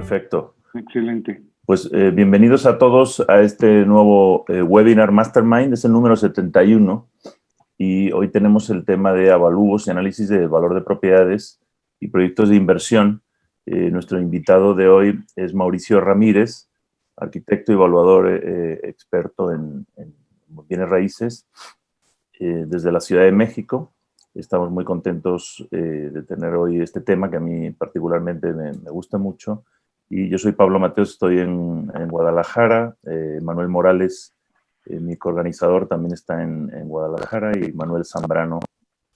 Perfecto. Excelente. Pues bienvenidos a todos a este nuevo webinar Mastermind, es el número 71 y hoy tenemos el tema de avalúos y análisis de valor de propiedades y proyectos de inversión. Nuestro invitado de hoy es Mauricio Ramírez, arquitecto y evaluador experto en bienes raíces desde la Ciudad de México. Estamos muy contentos de tener hoy este tema que a mí particularmente me gusta mucho. Y yo soy Pablo Mateos, estoy en Guadalajara. Manuel Morales, mi coorganizador, también está en Guadalajara, y Manuel Zambrano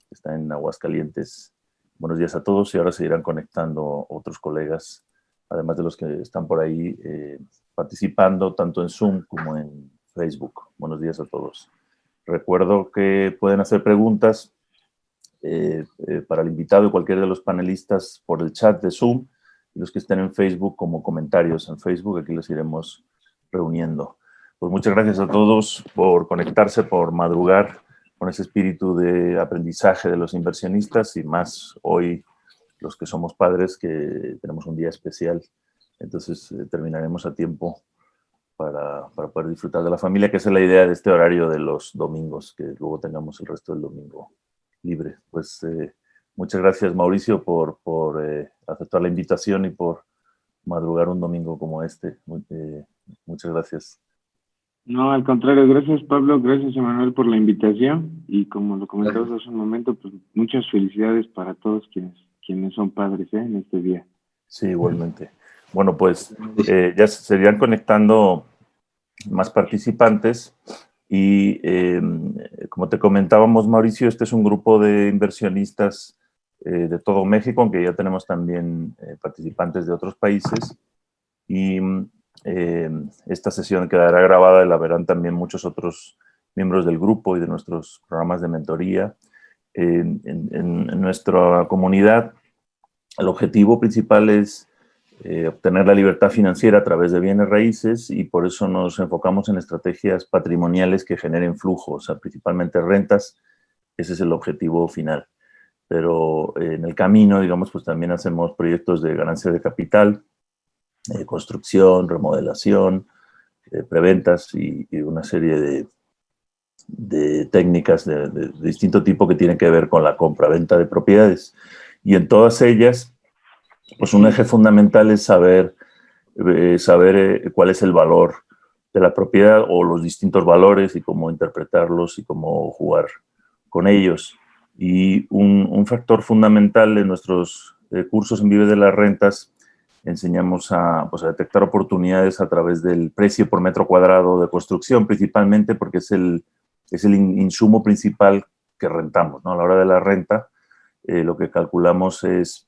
está en Aguascalientes. Buenos días a todos, y ahora se irán conectando otros colegas, además de los que están por ahí participando tanto en Zoom como en Facebook. Buenos días a todos. Recuerdo que pueden hacer preguntas para el invitado y cualquiera de los panelistas por el chat de Zoom, y los que estén en Facebook como comentarios en Facebook, aquí los iremos reuniendo. Pues muchas gracias a todos por conectarse, por madrugar con ese espíritu de aprendizaje de los inversionistas, y más hoy los que somos padres, que tenemos un día especial. Entonces terminaremos a tiempo para poder disfrutar de la familia, que esa es la idea de este horario de los domingos, que luego tengamos el resto del domingo libre. Pues muchas gracias, Mauricio, por aceptar la invitación y por madrugar un domingo como este. Muchas gracias. No, al contrario, gracias Pablo, gracias Emanuel por la invitación, y como lo comentabas hace un momento, pues muchas felicidades para todos quienes son padres en este día. Sí, igualmente. Bueno, pues ya se irían conectando más participantes. Y como te comentábamos, Mauricio, este es un grupo de inversionistas de todo México, aunque ya tenemos también participantes de otros países. Y esta sesión quedará grabada y la verán también muchos otros miembros del grupo y de nuestros programas de mentoría. En nuestra comunidad, el objetivo principal es obtener la libertad financiera a través de bienes raíces, y por eso nos enfocamos en estrategias patrimoniales que generen flujo, o sea, principalmente rentas. Ese es el objetivo final. Pero en el camino, digamos, pues también hacemos proyectos de ganancia de capital, construcción, remodelación, preventas y una serie de técnicas de distinto tipo que tienen que ver con la compra-venta de propiedades. Y en todas ellas, pues un eje fundamental es saber cuál es el valor de la propiedad o los distintos valores, y cómo interpretarlos y cómo jugar con ellos. Y un factor fundamental en nuestros cursos en Vive de las Rentas, enseñamos a detectar oportunidades a través del precio por metro cuadrado de construcción, principalmente porque es el insumo principal que rentamos, ¿no? A la hora de la renta, lo que calculamos es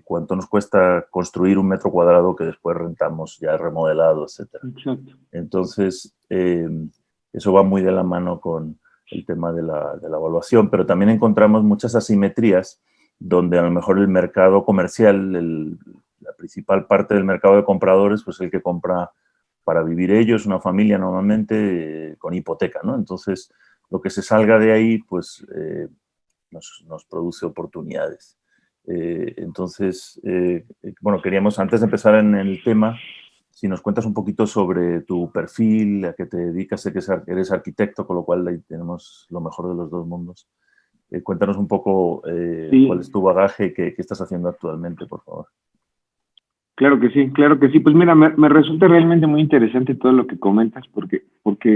cuánto nos cuesta construir un metro cuadrado que después rentamos ya remodelado, etc. Exacto. Entonces, eso va muy de la mano con el tema de la evaluación, pero también encontramos muchas asimetrías donde a lo mejor el mercado comercial, la principal parte del mercado de compradores, pues el que compra para vivir ellos, una familia normalmente con hipoteca, ¿no? Entonces, lo que se salga de ahí, pues nos produce oportunidades. Entonces, bueno, queríamos, antes de empezar en el tema, si nos cuentas un poquito sobre tu perfil, a qué te dedicas. Sé que eres arquitecto, con lo cual ahí tenemos lo mejor de los dos mundos. Cuéntanos un poco Sí. cuál es tu bagaje y qué estás haciendo actualmente, por favor. Claro que sí, claro que sí. Pues mira, me resulta realmente muy interesante todo lo que comentas, porque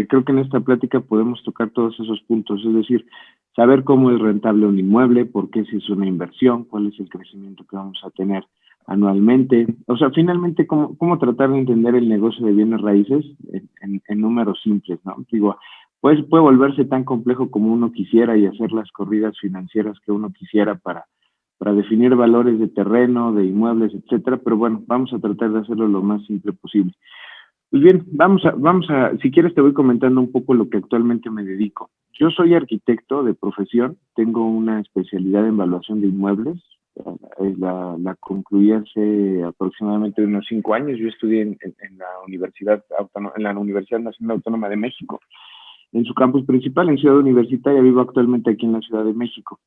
creo que en esta plática podemos tocar todos esos puntos, es decir, saber cómo es rentable un inmueble, por qué si es una inversión, cuál es el crecimiento que vamos a tener anualmente. O sea, finalmente, cómo tratar de entender el negocio de bienes raíces en números simples, ¿no? Digo, pues puede volverse tan complejo como uno quisiera y hacer las corridas financieras que uno quisiera para definir valores de terreno, de inmuebles, etcétera, pero bueno, vamos a tratar de hacerlo lo más simple posible. Pues bien, vamos a, si quieres te voy comentando un poco lo que actualmente me dedico. Yo soy arquitecto de profesión, tengo una especialidad en evaluación de inmuebles, la concluí hace aproximadamente unos 5 años. Yo estudié en la Universidad Nacional Autónoma de México, en su campus principal, en Ciudad Universitaria. Vivo actualmente aquí en la Ciudad de México.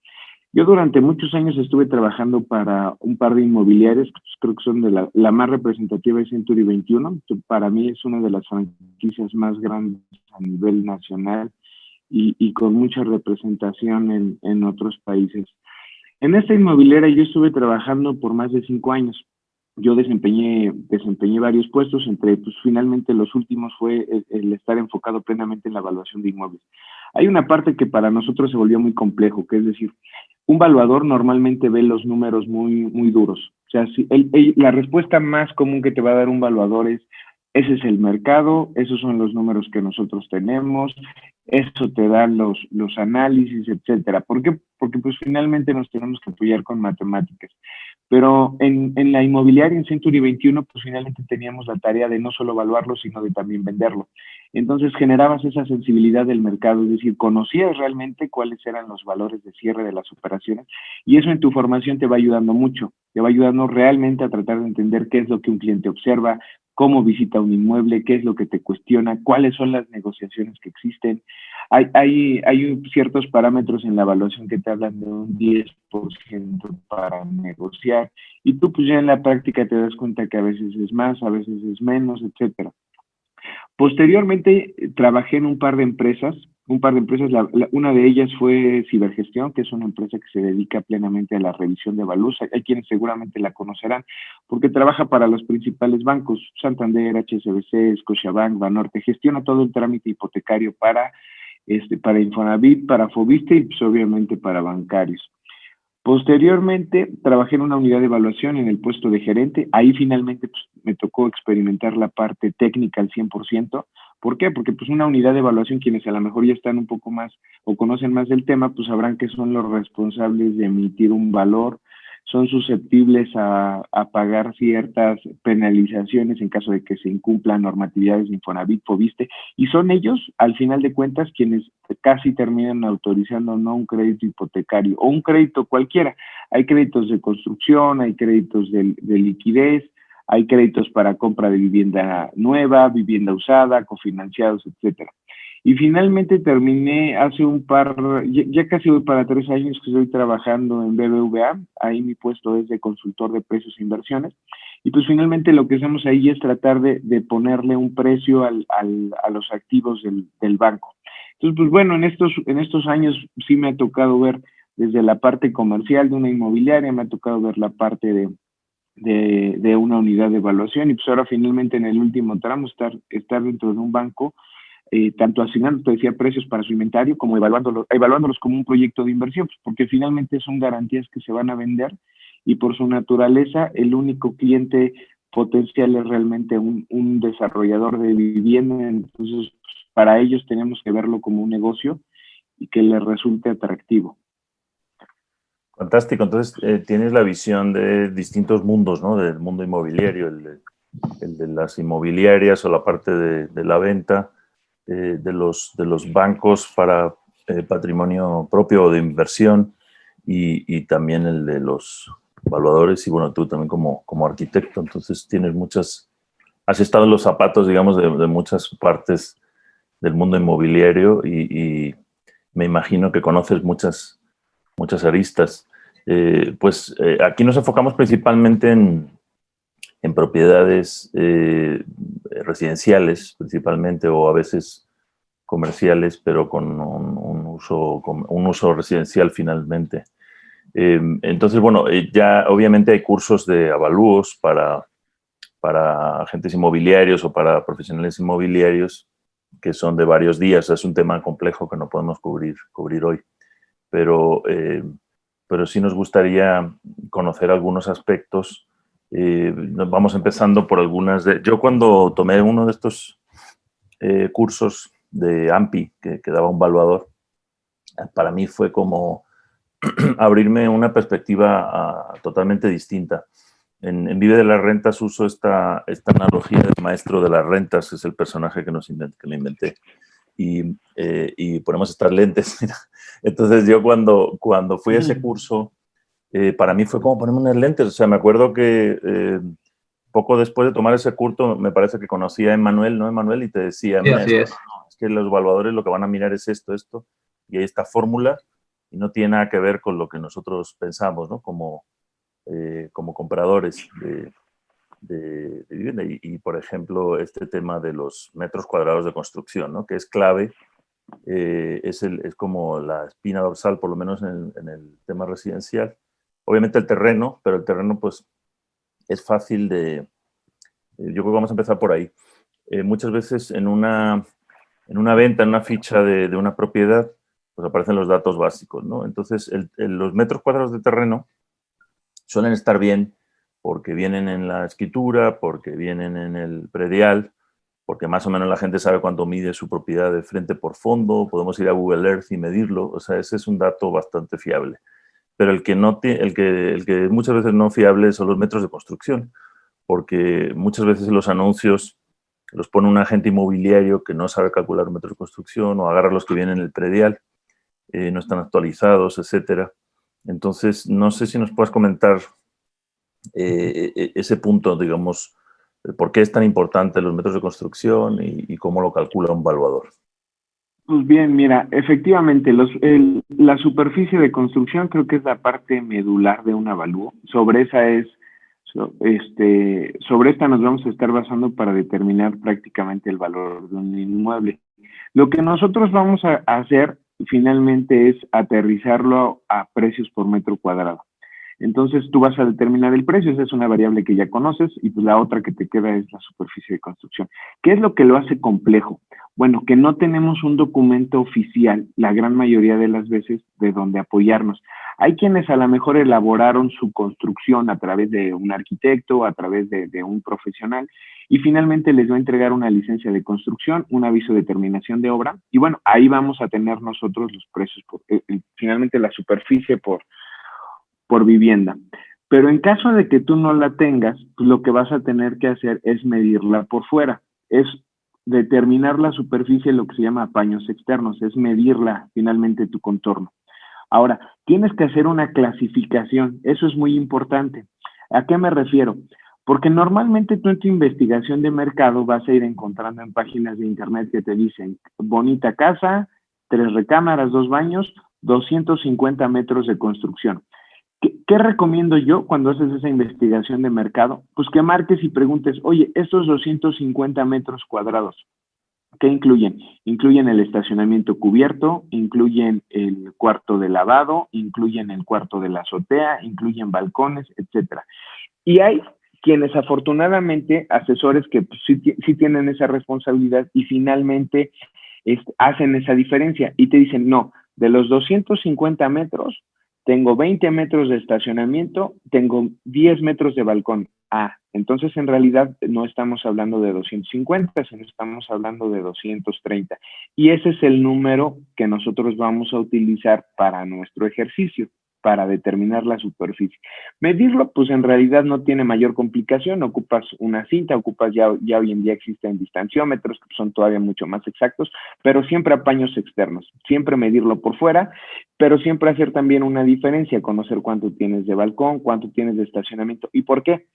Yo durante muchos años estuve trabajando para un par de inmobiliarias, pues creo que son de la más representativa es Century 21, que para mí es una de las franquicias más grandes a nivel nacional y con mucha representación en otros países. En esta inmobiliaria yo estuve trabajando por más de 5 años. Yo desempeñé varios puestos, entre pues finalmente los últimos fue el estar enfocado plenamente en la evaluación de inmuebles. Hay una parte que para nosotros se volvió muy complejo, que es decir, un valuador normalmente ve los números muy duros. O sea, si la respuesta más común que te va a dar un valuador es, ese es el mercado, esos son los números que nosotros tenemos, eso te da los análisis, etcétera. ¿Por qué? Porque pues finalmente nos tenemos que apoyar con matemáticas. Pero en la inmobiliaria, en Century 21, pues finalmente teníamos la tarea de no solo evaluarlo, sino de también venderlo. Entonces generabas esa sensibilidad del mercado, es decir, conocías realmente cuáles eran los valores de cierre de las operaciones y eso en tu formación te va ayudando mucho, te va ayudando realmente a tratar de entender qué es lo que un cliente observa, cómo visita un inmueble, qué es lo que te cuestiona, cuáles son las negociaciones que existen. Hay ciertos parámetros en la evaluación que te hablan de un 10% para negociar y tú pues ya en la práctica te das cuenta que a veces es más, a veces es menos, etcétera. Posteriormente trabajé en un par de empresas, una de ellas fue Cibergestión, que es una empresa que se dedica plenamente a la revisión de valores. Hay quienes seguramente la conocerán, porque trabaja para los principales bancos, Santander, HSBC, Scotiabank, Banorte, gestiona todo el trámite hipotecario para Infonavit, para Fobiste y pues, obviamente para bancarios. Posteriormente, trabajé en una unidad de evaluación en el puesto de gerente. Ahí finalmente pues, me tocó experimentar la parte técnica al 100%. ¿Por qué? Porque pues una unidad de evaluación, quienes a lo mejor ya están un poco más o conocen más del tema, pues sabrán que son los responsables de emitir un valor, son susceptibles a pagar ciertas penalizaciones en caso de que se incumplan normatividades de Infonavit, Fobiste, y son ellos, al final de cuentas, quienes casi terminan autorizando no un crédito hipotecario o un crédito cualquiera. Hay créditos de construcción, hay créditos de liquidez, hay créditos para compra de vivienda nueva, vivienda usada, cofinanciados, etcétera. Y finalmente terminé hace ya casi voy para 3 años que estoy trabajando en BBVA, ahí mi puesto es de consultor de precios e inversiones, y pues finalmente lo que hacemos ahí es tratar de ponerle un precio a los activos del banco. Entonces, pues bueno, en estos años sí me ha tocado ver desde la parte comercial de una inmobiliaria, me ha tocado ver la parte de una unidad de evaluación y pues ahora finalmente en el último tramo estar dentro de un banco, tanto asignando, te decía, precios para su inventario como evaluándolos como un proyecto de inversión, pues porque finalmente son garantías que se van a vender y por su naturaleza el único cliente potencial es realmente un desarrollador de vivienda, entonces pues, para ellos tenemos que verlo como un negocio y que les resulte atractivo. Fantástico. Entonces, tienes la visión de distintos mundos, ¿no? Del mundo inmobiliario, el de las inmobiliarias o la parte de la venta, de los bancos para patrimonio propio o de inversión y también el de los evaluadores y, bueno, tú también como arquitecto. Entonces, has estado en los zapatos, digamos, de muchas partes del mundo inmobiliario y me imagino que conoces muchas aristas. Aquí nos enfocamos principalmente en propiedades residenciales, principalmente, o a veces comerciales, pero con un uso residencial finalmente. Entonces, bueno, ya obviamente hay cursos de avalúos para agentes inmobiliarios o para profesionales inmobiliarios que son de varios días. Es un tema complejo que no podemos cubrir hoy, pero sí nos gustaría conocer algunos aspectos. Nos vamos empezando por algunas de... Yo cuando tomé uno de estos cursos de AMPI, que daba un valuador, para mí fue como abrirme una perspectiva totalmente distinta. En Vive de las Rentas uso esta analogía del maestro de las rentas, es el personaje que le inventé. Y ponemos estas lentes. Entonces yo cuando fui a ese curso, para mí fue como ponerme unas lentes. O sea, me acuerdo que poco después de tomar ese curso, me parece que conocí a Emanuel, ¿no? Emanuel, y te decía, Sí, mira, así es. es que los evaluadores lo que van a mirar es esto, y hay esta fórmula, y no tiene nada que ver con lo que nosotros pensamos, ¿no? Como compradores de vivienda. Por ejemplo, este tema de los metros cuadrados de construcción, ¿no? Que es clave, es como la espina dorsal, por lo menos en el tema residencial. Obviamente el terreno, pero el terreno pues es fácil yo creo que vamos a empezar por ahí. Muchas veces en una venta, en una ficha de una propiedad, pues aparecen los datos básicos, ¿no? Entonces, los metros cuadrados de terreno suelen estar bien porque vienen en la escritura, porque vienen en el predial, porque más o menos la gente sabe cuánto mide su propiedad de frente por fondo, podemos ir a Google Earth y medirlo, o sea, ese es un dato bastante fiable. Pero el que muchas veces no fiable son los metros de construcción, porque muchas veces los anuncios los pone un agente inmobiliario que no sabe calcular metros de construcción o agarra los que vienen en el predial, no están actualizados, etcétera. Entonces, no sé si nos puedes comentar ese punto, digamos, por qué es tan importante los metros de construcción y cómo lo calcula un valuador. Pues bien, mira, efectivamente, la superficie de construcción creo que es la parte medular de un avalúo. Sobre esta nos vamos a estar basando para determinar prácticamente el valor de un inmueble. Lo que nosotros vamos a hacer finalmente es aterrizarlo a precios por metro cuadrado. Entonces tú vas a determinar el precio, esa es una variable que ya conoces, y pues la otra que te queda es la superficie de construcción. ¿Qué es lo que lo hace complejo? Bueno, que no tenemos un documento oficial, la gran mayoría de las veces, de donde apoyarnos. Hay quienes a lo mejor elaboraron su construcción a través de un arquitecto, a través de un profesional, y finalmente les va a entregar una licencia de construcción, un aviso de terminación de obra, y bueno, ahí vamos a tener nosotros los precios, finalmente la superficie por vivienda. Pero en caso de que tú no la tengas, pues lo que vas a tener que hacer es medirla por fuera. Es determinar la superficie, lo que se llama apaños externos, es medirla finalmente tu contorno. Ahora, tienes que hacer una clasificación, eso es muy importante. ¿A qué me refiero? Porque normalmente tú en tu investigación de mercado vas a ir encontrando en páginas de internet que te dicen bonita casa, 3 recámaras, 2 baños, 250 metros de construcción. ¿Qué recomiendo yo cuando haces esa investigación de mercado? Pues que marques y preguntes, oye, estos 250 metros cuadrados, ¿qué incluyen? Incluyen el estacionamiento cubierto, incluyen el cuarto de lavado, incluyen el cuarto de la azotea, incluyen balcones, etcétera. Y hay quienes afortunadamente, asesores que pues, sí tienen esa responsabilidad y finalmente hacen esa diferencia y te dicen, no, de los 250 metros, tengo 20 metros de estacionamiento, tengo 10 metros de balcón. Entonces en realidad no estamos hablando de 250, sino estamos hablando de 230. Y ese es el número que nosotros vamos a utilizar para nuestro ejercicio, para determinar la superficie. Medirlo, pues en realidad no tiene mayor complicación, ocupas una cinta, ya hoy en día existen distanciómetros que son todavía mucho más exactos, pero siempre apaños externos, siempre medirlo por fuera, pero siempre hacer también una diferencia, conocer cuánto tienes de balcón, cuánto tienes de estacionamiento. ¿Y por qué?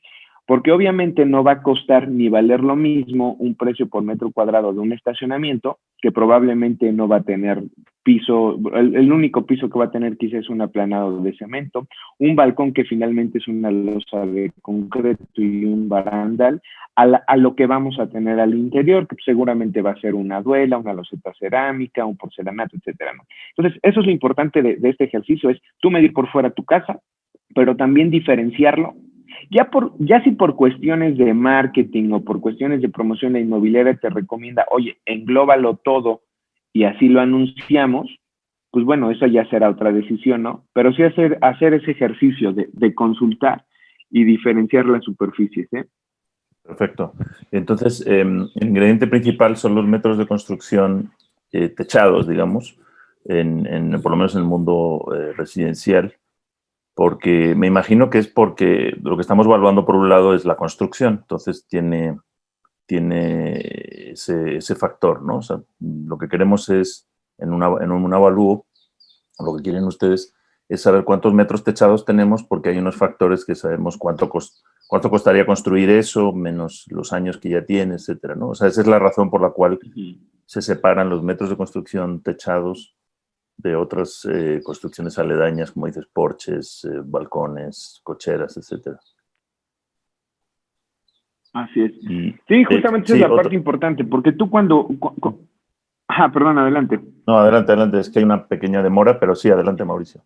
Porque obviamente no va a costar ni valer lo mismo un precio por metro cuadrado de un estacionamiento, que probablemente no va a tener piso, el único piso que va a tener quizás es un aplanado de cemento, un balcón que finalmente es una losa de concreto y un barandal, a lo que vamos a tener al interior, que seguramente va a ser una duela, una loseta cerámica, un porcelanato, etcétera, ¿no? Entonces, eso es lo importante de este ejercicio, es tú medir por fuera tu casa, pero también diferenciarlo. Ya si por cuestiones de marketing o por cuestiones de promoción la inmobiliaria te recomienda, oye, englóbalo todo y así lo anunciamos, pues bueno, eso ya será otra decisión, ¿no? Pero sí hacer ese ejercicio de consultar y diferenciar las superficies, ¿eh? Perfecto. Entonces, el ingrediente principal son los metros de construcción techados, digamos, por lo menos en el mundo residencial. Porque me imagino que es porque lo que estamos evaluando por un lado es la construcción, entonces tiene ese factor, ¿no? O sea, lo que queremos es, en un avalúo, lo que quieren ustedes es saber cuántos metros techados tenemos porque hay unos factores que sabemos cuánto costaría construir eso, menos los años que ya tiene, etcétera, ¿no? O sea, esa es la razón por la cual se separan los metros de construcción techados de otras construcciones aledañas, como dices, porches, balcones, cocheras, etcétera. Así es. Sí, justamente esa es la parte importante, porque tú perdón, adelante. No, adelante, es que hay una pequeña demora, pero sí, adelante, Mauricio.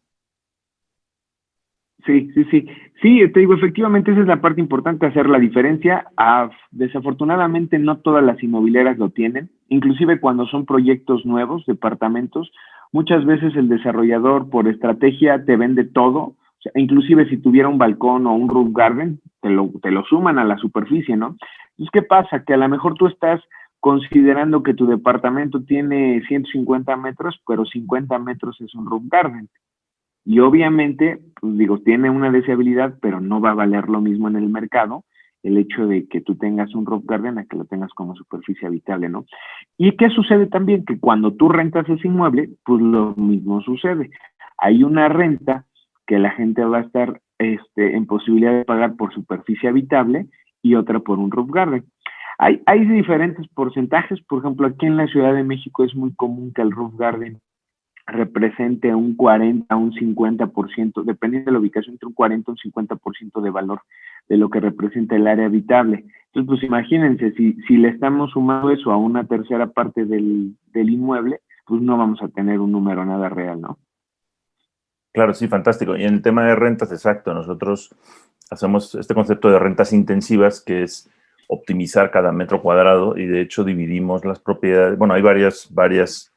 Sí, te digo, efectivamente esa es la parte importante, hacer la diferencia. Desafortunadamente no todas las inmobiliarias lo tienen, inclusive cuando son proyectos nuevos, departamentos, muchas veces el desarrollador por estrategia te vende todo, o sea, inclusive si tuviera un balcón o un roof garden, te lo suman a la superficie, ¿no? Entonces, ¿qué pasa? Que a lo mejor tú estás considerando que tu departamento tiene 150 metros, pero 50 metros es un roof garden. Y obviamente, pues digo, tiene una deseabilidad, pero no va a valer lo mismo en el mercado el hecho de que tú tengas un roof garden a que lo tengas como superficie habitable, ¿no? ¿Y qué sucede también? Que cuando tú rentas ese inmueble, pues lo mismo sucede. Hay una renta que la gente va a estar en posibilidad de pagar por superficie habitable y otra por un roof garden. Hay diferentes porcentajes, por ejemplo, aquí en la Ciudad de México es muy común que el roof garden represente un 40, un 50%, dependiendo de la ubicación, entre un 40 y un 50% de valor de lo que representa el área habitable. Entonces, pues imagínense, si le estamos sumando eso a una tercera parte del inmueble, pues no vamos a tener un número nada real, ¿no? Claro, sí, fantástico. Y en el tema de rentas, exacto, nosotros hacemos este concepto de rentas intensivas, que es optimizar cada metro cuadrado, y de hecho dividimos las propiedades. Bueno, hay varias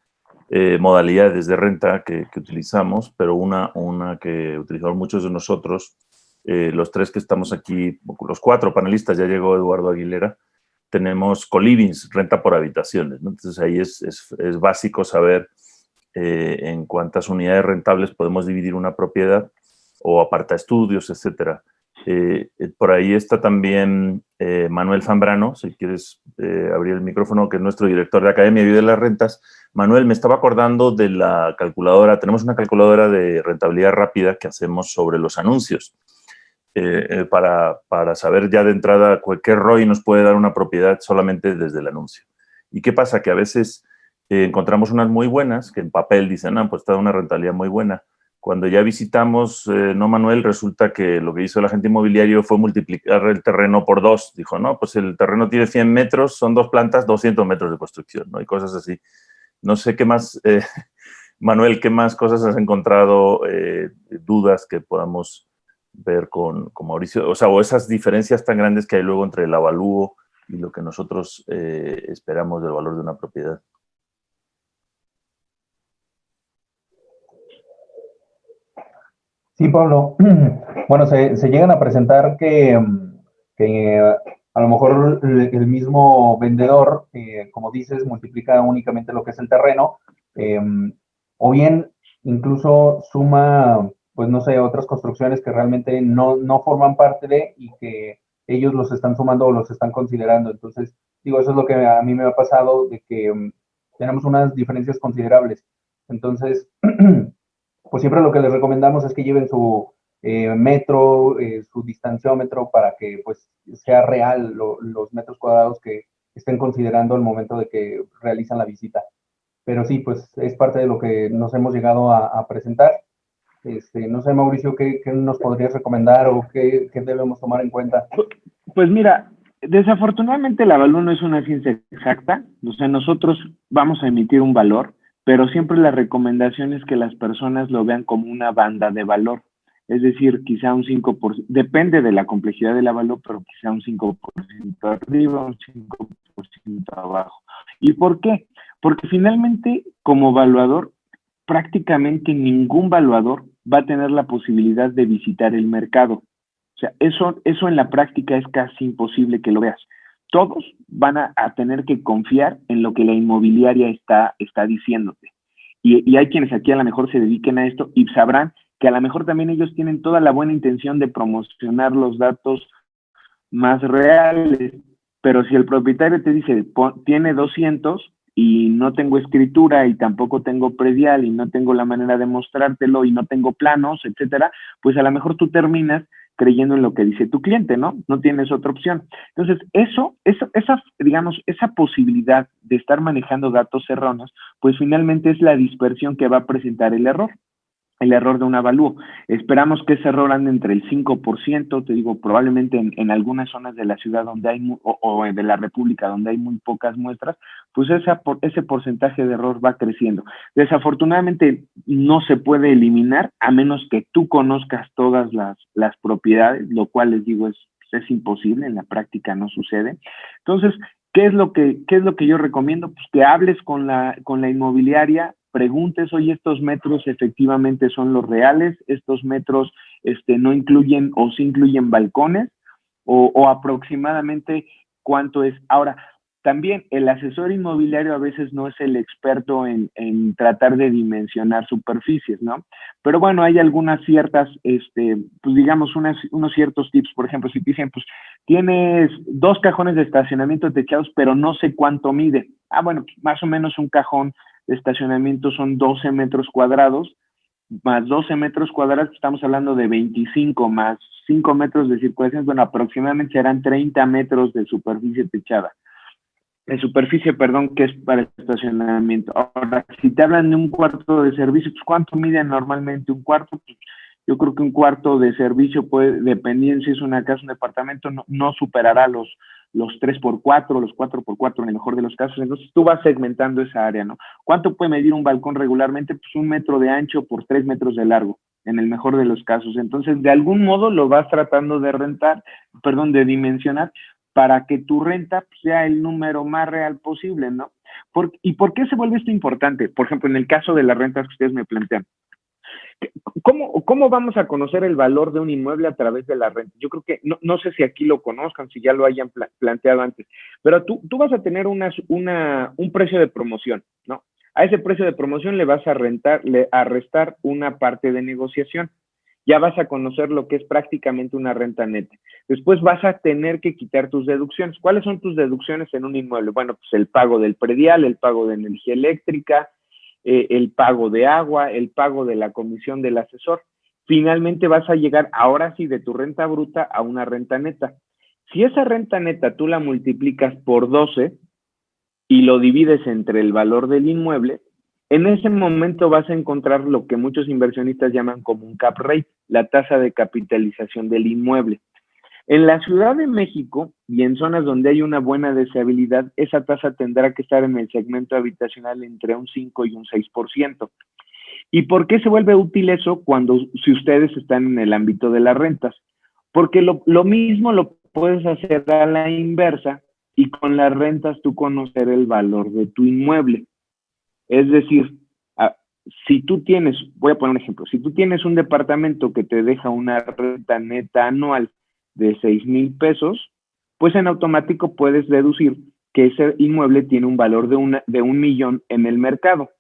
modalidades de renta que utilizamos, pero una que utilizamos muchos de nosotros, los tres que estamos aquí, los cuatro panelistas, ya llegó Eduardo Aguilera, tenemos colivings, renta por habitaciones, ¿no? Entonces ahí es básico saber en cuántas unidades rentables podemos dividir una propiedad o apartaestudios, etcétera. Por ahí está también Manuel Zambrano, si quieres abrir el micrófono, que es nuestro director de Academia de Vida de las Rentas. Manuel, me estaba acordando de la calculadora, tenemos una calculadora de rentabilidad rápida que hacemos sobre los anuncios, para saber ya de entrada qué ROI nos puede dar una propiedad solamente desde el anuncio. ¿Y qué pasa? Que a veces encontramos unas muy buenas, que en papel dicen, pues está una rentabilidad muy buena. Cuando ya visitamos, no, Manuel, resulta que lo que hizo el agente inmobiliario fue multiplicar el terreno por 2. Dijo, no, pues el terreno tiene 100 metros, son 2 plantas, 200 metros de construcción, ¿no? Y cosas así. No sé qué más, Manuel, qué más cosas has encontrado, dudas que podamos ver con Mauricio, o sea, o esas diferencias tan grandes que hay luego entre el avalúo y lo que nosotros esperamos del valor de una propiedad. Sí, Pablo. Bueno, se llegan a presentar que a lo mejor el mismo vendedor, como dices, multiplica únicamente lo que es el terreno, o bien incluso suma, pues no sé, otras construcciones que realmente no forman parte de y que ellos los están sumando o los están considerando. Entonces, digo, eso es lo que a mí me ha pasado, de que tenemos unas diferencias considerables. Entonces, pues siempre lo que les recomendamos es que lleven su metro, su distanciómetro, para que pues sea real los metros cuadrados que estén considerando al momento de que realizan la visita. Pero sí, pues es parte de lo que nos hemos llegado a presentar. No sé, Mauricio, ¿qué nos podrías recomendar o qué debemos tomar en cuenta? Pues mira, desafortunadamente el avalúo no es una ciencia exacta, o sea, nosotros vamos a emitir un valor, pero siempre la recomendación es que las personas lo vean como una banda de valor. Es decir, quizá un 5%, depende de la complejidad del avalúo, pero quizá un 5% arriba, un 5% abajo. ¿Y por qué? Porque finalmente, como evaluador, prácticamente ningún evaluador va a tener la posibilidad de visitar el mercado. O sea, eso en la práctica es casi imposible que lo veas. Todos van a tener que confiar en lo que la inmobiliaria está diciéndote. Y hay quienes aquí a lo mejor se dediquen a esto y sabrán que a lo mejor también ellos tienen toda la buena intención de promocionar los datos más reales, pero si el propietario te dice, tiene 200, y no tengo escritura y tampoco tengo predial y no tengo la manera de mostrártelo y no tengo planos, etcétera, pues a lo mejor tú terminas creyendo en lo que dice tu cliente, ¿no? No tienes otra opción. Entonces, esa posibilidad de estar manejando datos erróneos, pues finalmente es la dispersión que va a presentar el error de un avalúo. Esperamos que ese error ande entre el 5%, te digo, probablemente en algunas zonas de la ciudad donde hay, o de la República donde hay muy pocas muestras, pues ese porcentaje de error va creciendo. Desafortunadamente no se puede eliminar a menos que tú conozcas todas las propiedades, lo cual les digo es imposible, en la práctica no sucede. Entonces, ¿qué es lo que yo recomiendo? Pues que hables con la inmobiliaria, preguntes, oye, estos metros efectivamente son los reales, estos metros no incluyen o sí incluyen balcones, o aproximadamente cuánto es. Ahora, también el asesor inmobiliario a veces no es el experto en tratar de dimensionar superficies, ¿no? Pero bueno, hay algunas ciertas, pues digamos, unos ciertos tips. Por ejemplo, si te dicen, pues tienes 2 cajones de estacionamiento techados, pero no sé cuánto mide. Ah, bueno, más o menos un cajón de estacionamiento son 12 metros cuadrados, más 12 metros cuadrados, estamos hablando de 25 más 5 metros de circulación, bueno, aproximadamente serán 30 metros de superficie techada. De superficie, perdón, que es para el estacionamiento. Ahora, si te hablan de un cuarto de servicio, pues ¿cuánto mide normalmente un cuarto? Pues, yo creo que un cuarto de servicio puede, dependiendo si es una casa o un departamento, no superará los 3x4, los 4x4 en el mejor de los casos. Entonces tú vas segmentando esa área, ¿no? ¿Cuánto puede medir un balcón regularmente? Pues 1 metro de ancho por 3 metros de largo, en el mejor de los casos. Entonces, de algún modo lo vas tratando de dimensionar para que tu renta sea el número más real posible, ¿no? ¿Y por qué se vuelve esto importante? Por ejemplo, en el caso de las rentas que ustedes me plantean. ¿Cómo vamos a conocer el valor de un inmueble a través de la renta? Yo creo que, no sé si aquí lo conozcan, si ya lo hayan planteado antes, pero tú vas a tener un precio de promoción, ¿no? A ese precio de promoción le vas a restar una parte de negociación. Ya vas a conocer lo que es prácticamente una renta neta. Después vas a tener que quitar tus deducciones. ¿Cuáles son tus deducciones en un inmueble? Bueno, pues el pago del predial, el pago de energía eléctrica, el pago de agua, el pago de la comisión del asesor. Finalmente vas a llegar, ahora sí, de tu renta bruta a una renta neta. Si esa renta neta tú la multiplicas por 12 y lo divides entre el valor del inmueble, en ese momento vas a encontrar lo que muchos inversionistas llaman como un cap rate, la tasa de capitalización del inmueble. En la Ciudad de México y en zonas donde hay una buena deseabilidad, esa tasa tendrá que estar en el segmento habitacional entre un 5 y un 6%. ¿Y por qué se vuelve útil eso si ustedes están en el ámbito de las rentas? Porque lo mismo lo puedes hacer a la inversa y con las rentas tú conocer el valor de tu inmueble. Es decir, si tú tienes, voy a poner un ejemplo, si tú tienes un departamento que te deja una renta neta anual de 6,000 pesos, pues en automático puedes deducir que ese inmueble tiene un valor de 1,000,000 en el mercado.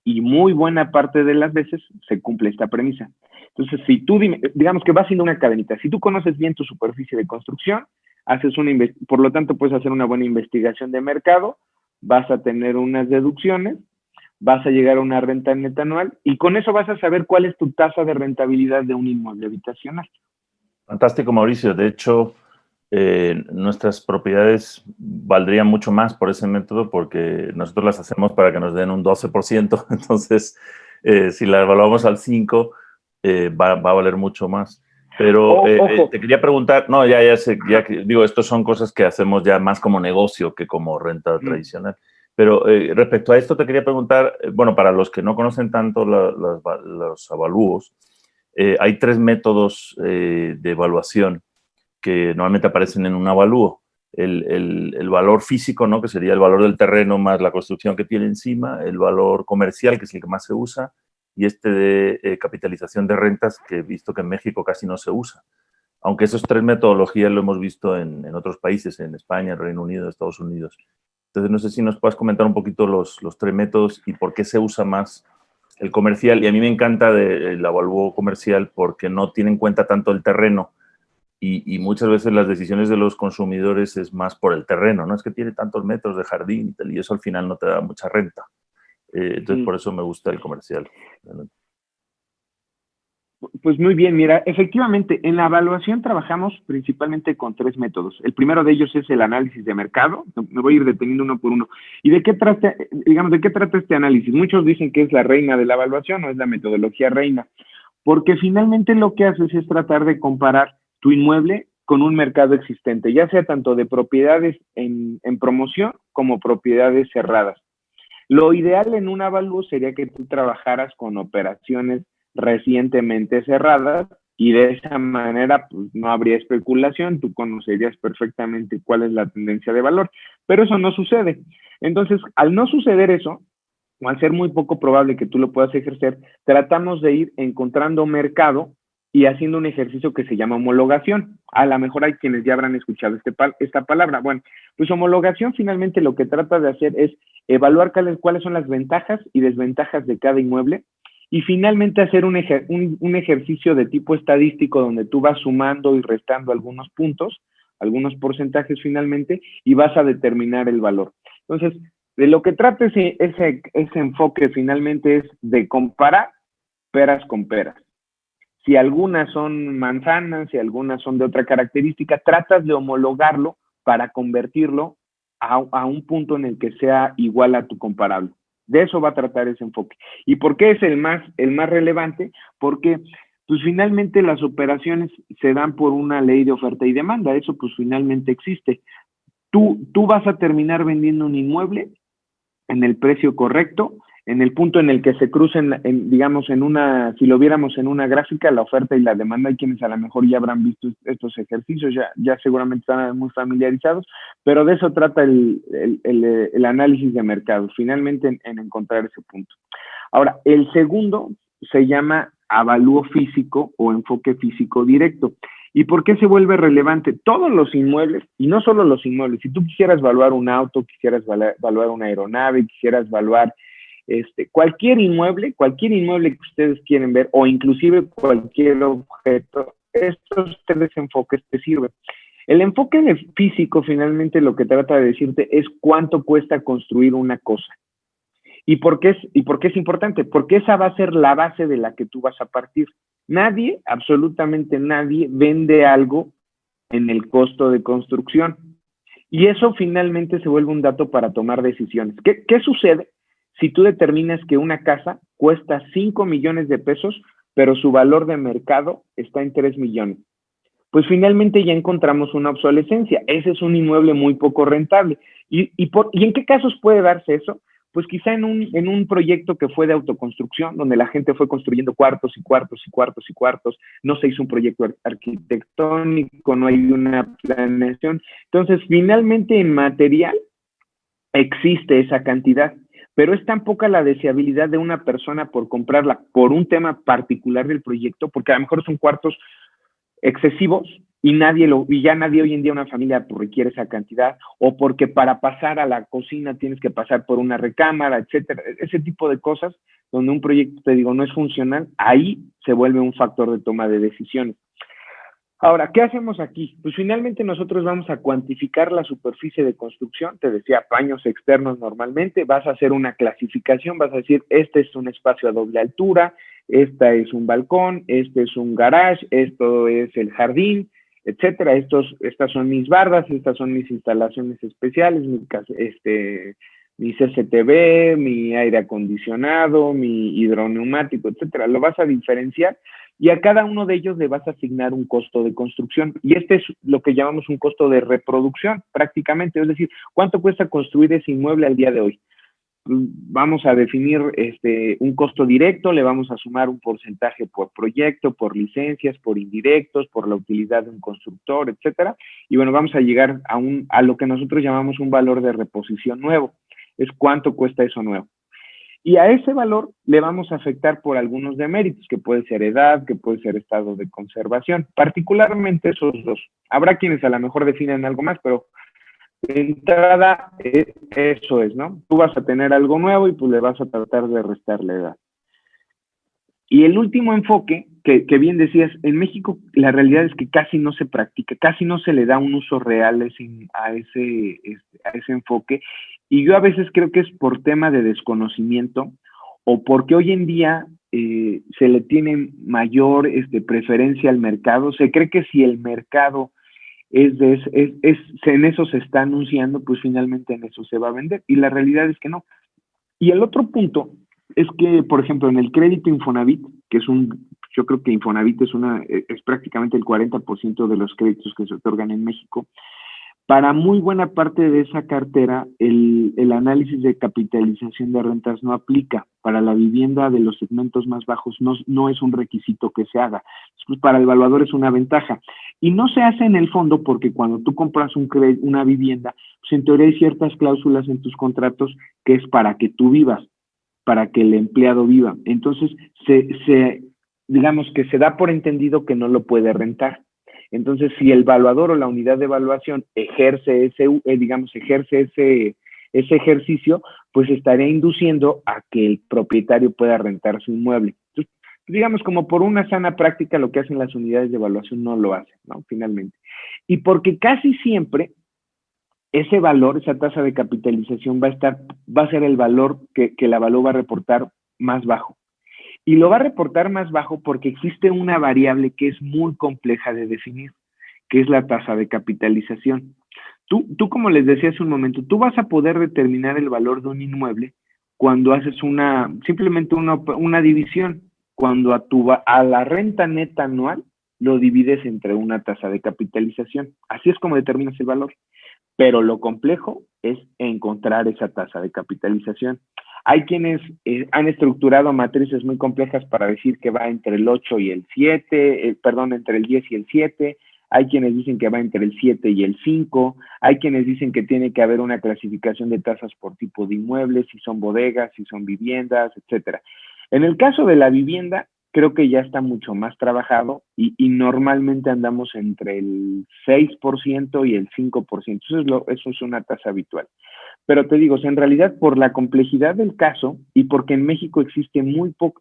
Y muy buena parte de las veces se cumple esta premisa. Entonces, si tú, digamos que vas haciendo una cadenita, si tú conoces bien tu superficie de construcción, por lo tanto puedes hacer una buena investigación de mercado, vas a tener unas deducciones, vas a llegar a una renta neta anual y con eso vas a saber cuál es tu tasa de rentabilidad de un inmueble habitacional. Fantástico, Mauricio. De hecho, nuestras propiedades valdrían mucho más por ese método porque nosotros las hacemos para que nos den un 12%. Entonces, si la evaluamos al 5%, va a valer mucho más. Pero te quería preguntar, no, ya sé, digo, estos son cosas que hacemos ya más como negocio que como renta tradicional. Pero respecto a esto te quería preguntar, bueno, para los que no conocen tanto los avalúos, hay 3 métodos de evaluación que normalmente aparecen en un avalúo. El valor físico, ¿no? Que sería el valor del terreno más la construcción que tiene encima, el valor comercial, que es el que más se usa, y de capitalización de rentas, que he visto que en México casi no se usa. Aunque esas 3 metodologías lo hemos visto en otros países, en España, en Reino Unido, Estados Unidos. Entonces, no sé si nos puedes comentar un poquito los 3 métodos y por qué se usa más el comercial. Y a mí me encanta el avalúo comercial porque no tiene en cuenta tanto el terreno, y muchas veces las decisiones de los consumidores es más por el terreno, ¿no? Es que tiene tantos metros de jardín y tal, y eso al final no te da mucha renta. Entonces, por eso me gusta el comercial. Pues muy bien, mira, efectivamente, en la evaluación trabajamos principalmente con 3 métodos. El primero de ellos es el análisis de mercado. Me voy a ir deteniendo uno por uno. ¿Y de qué trata, digamos, de qué trata este análisis? Muchos dicen que es la reina de la evaluación o es la metodología reina, porque finalmente lo que haces es tratar de comparar tu inmueble con un mercado existente, ya sea tanto de propiedades en promoción como propiedades cerradas. Lo ideal en un avalúo sería que tú trabajaras con operaciones recientemente cerradas y de esa manera pues, no habría especulación, tú conocerías perfectamente cuál es la tendencia de valor, pero eso no sucede. Entonces, al no suceder eso, o al ser muy poco probable que tú lo puedas ejercer, tratamos de ir encontrando mercado y haciendo un ejercicio que se llama homologación. A lo mejor hay quienes ya habrán escuchado esta palabra. Bueno, pues homologación finalmente lo que trata de hacer es evaluar cuáles son las ventajas y desventajas de cada inmueble y finalmente hacer un ejercicio de tipo estadístico donde tú vas sumando y restando algunos puntos, algunos porcentajes finalmente, y vas a determinar el valor. Entonces, de lo que trata ese enfoque finalmente es de comparar peras con peras. Si algunas son manzanas, si algunas son de otra característica, tratas de homologarlo para convertirlo a un punto en el que sea igual a tu comparable. De eso va a tratar ese enfoque. ¿Y por qué es el más relevante? Porque pues finalmente las operaciones se dan por una ley de oferta y demanda. Eso pues finalmente existe. Tú vas a terminar vendiendo un inmueble en el precio correcto, en el punto en el que se crucen, digamos, si lo viéramos en una gráfica, la oferta y la demanda. Hay quienes a lo mejor ya habrán visto estos ejercicios, ya seguramente están muy familiarizados, pero de eso trata el análisis de mercado, finalmente en encontrar ese punto. Ahora, el segundo se llama avalúo físico o enfoque físico directo. ¿Y por qué se vuelve relevante? Todos los inmuebles, y no solo los inmuebles, si tú quisieras evaluar un auto, quisieras evaluar una aeronave, quisieras evaluar cualquier inmueble que ustedes quieren ver, o inclusive cualquier objeto, estos 3 enfoques te sirven. El enfoque de físico finalmente lo que trata de decirte es cuánto cuesta construir una cosa. ¿Y por qué es importante? Porque esa va a ser la base de la que tú vas a partir. Nadie, absolutamente nadie, vende algo en el costo de construcción. Y eso finalmente se vuelve un dato para tomar decisiones. ¿Qué sucede si tú determinas que una casa cuesta 5 millones de pesos, pero su valor de mercado está en 3 millones? Pues finalmente ya encontramos una obsolescencia. Ese es un inmueble muy poco rentable. ¿Y en qué casos puede darse eso? Pues quizá en un proyecto que fue de autoconstrucción, donde la gente fue construyendo cuartos y cuartos y cuartos y cuartos, no se hizo un proyecto arquitectónico, no hay una planeación. Entonces, finalmente en material existe esa cantidad, pero es tan poca la deseabilidad de una persona por comprarla por un tema particular del proyecto, porque a lo mejor son cuartos excesivos y ya nadie hoy en día, una familia requiere esa cantidad, o porque para pasar a la cocina tienes que pasar por una recámara, etcétera. Ese tipo de cosas donde un proyecto, te digo, no es funcional, ahí se vuelve un factor de toma de decisiones. Ahora, ¿qué hacemos aquí? Pues finalmente nosotros vamos a cuantificar la superficie de construcción, te decía, paños externos normalmente, vas a hacer una clasificación, vas a decir, este es un espacio a doble altura, esta es un balcón, este es un garage, esto es el jardín, etcétera. Estas son mis bardas, estas son mis instalaciones especiales, mi CCTV, mi aire acondicionado, mi hidroneumático, etcétera. Lo vas a diferenciar y a cada uno de ellos le vas a asignar un costo de construcción. Y este es lo que llamamos un costo de reproducción, prácticamente. Es decir, ¿cuánto cuesta construir ese inmueble al día de hoy? Vamos a definir un costo directo, le vamos a sumar un porcentaje por proyecto, por licencias, por indirectos, por la utilidad de un constructor, etcétera. Y bueno, vamos a llegar a lo que nosotros llamamos un valor de reposición nuevo. Es cuánto cuesta eso nuevo. Y a ese valor le vamos a afectar por algunos deméritos, que puede ser edad, que puede ser estado de conservación, particularmente esos 2. Habrá quienes a lo mejor definen algo más, pero de entrada eso es, ¿no? Tú vas a tener algo nuevo y pues le vas a tratar de restar la edad. Y el último enfoque que bien decías, en México la realidad es que casi no se practica, casi no se le da un uso real a ese enfoque, y yo a veces creo que es por tema de desconocimiento o porque hoy en día se le tiene mayor preferencia al mercado. Se cree que si el mercado en eso se está anunciando, pues finalmente en eso se va a vender, y la realidad es que no. Y el otro punto es que, por ejemplo, en el crédito Infonavit, que yo creo que Infonavit es prácticamente el 40% de los créditos que se otorgan en México. Para muy buena parte de esa cartera, el análisis de capitalización de rentas no aplica. Para la vivienda de los segmentos más bajos no es un requisito que se haga. Pues para el evaluador es una ventaja. Y no se hace en el fondo porque cuando tú compras una vivienda, pues en teoría hay ciertas cláusulas en tus contratos que es para que tú vivas, para que el empleado viva. Entonces, digamos que se da por entendido que no lo puede rentar. Entonces, si el evaluador o la unidad de evaluación ejerce ese ejercicio, pues estaría induciendo a que el propietario pueda rentar su inmueble. Entonces, digamos, como por una sana práctica, lo que hacen las unidades de evaluación no lo hacen, ¿no? Finalmente. Y porque casi siempre ese valor, esa tasa de capitalización va a ser el valor que el evaluador va a reportar más bajo. Y lo va a reportar más bajo porque existe una variable que es muy compleja de definir, que es la tasa de capitalización. Tú como les decía hace un momento, tú vas a poder determinar el valor de un inmueble cuando haces simplemente una división, cuando a la renta neta anual lo divides entre una tasa de capitalización. Así es como determinas el valor. Pero lo complejo es encontrar esa tasa de capitalización. Hay quienes han estructurado matrices muy complejas para decir que va entre el 8 y el 7, entre el 10 y el 7. Hay quienes dicen que va entre el 7 y el 5. Hay quienes dicen que tiene que haber una clasificación de tasas por tipo de inmuebles, si son bodegas, si son viviendas, etcétera. En el caso de la vivienda, creo que ya está mucho más trabajado y normalmente andamos entre el 6% y el 5%. Eso es una tasa habitual. Pero te digo, en realidad por la complejidad del caso y porque en México existen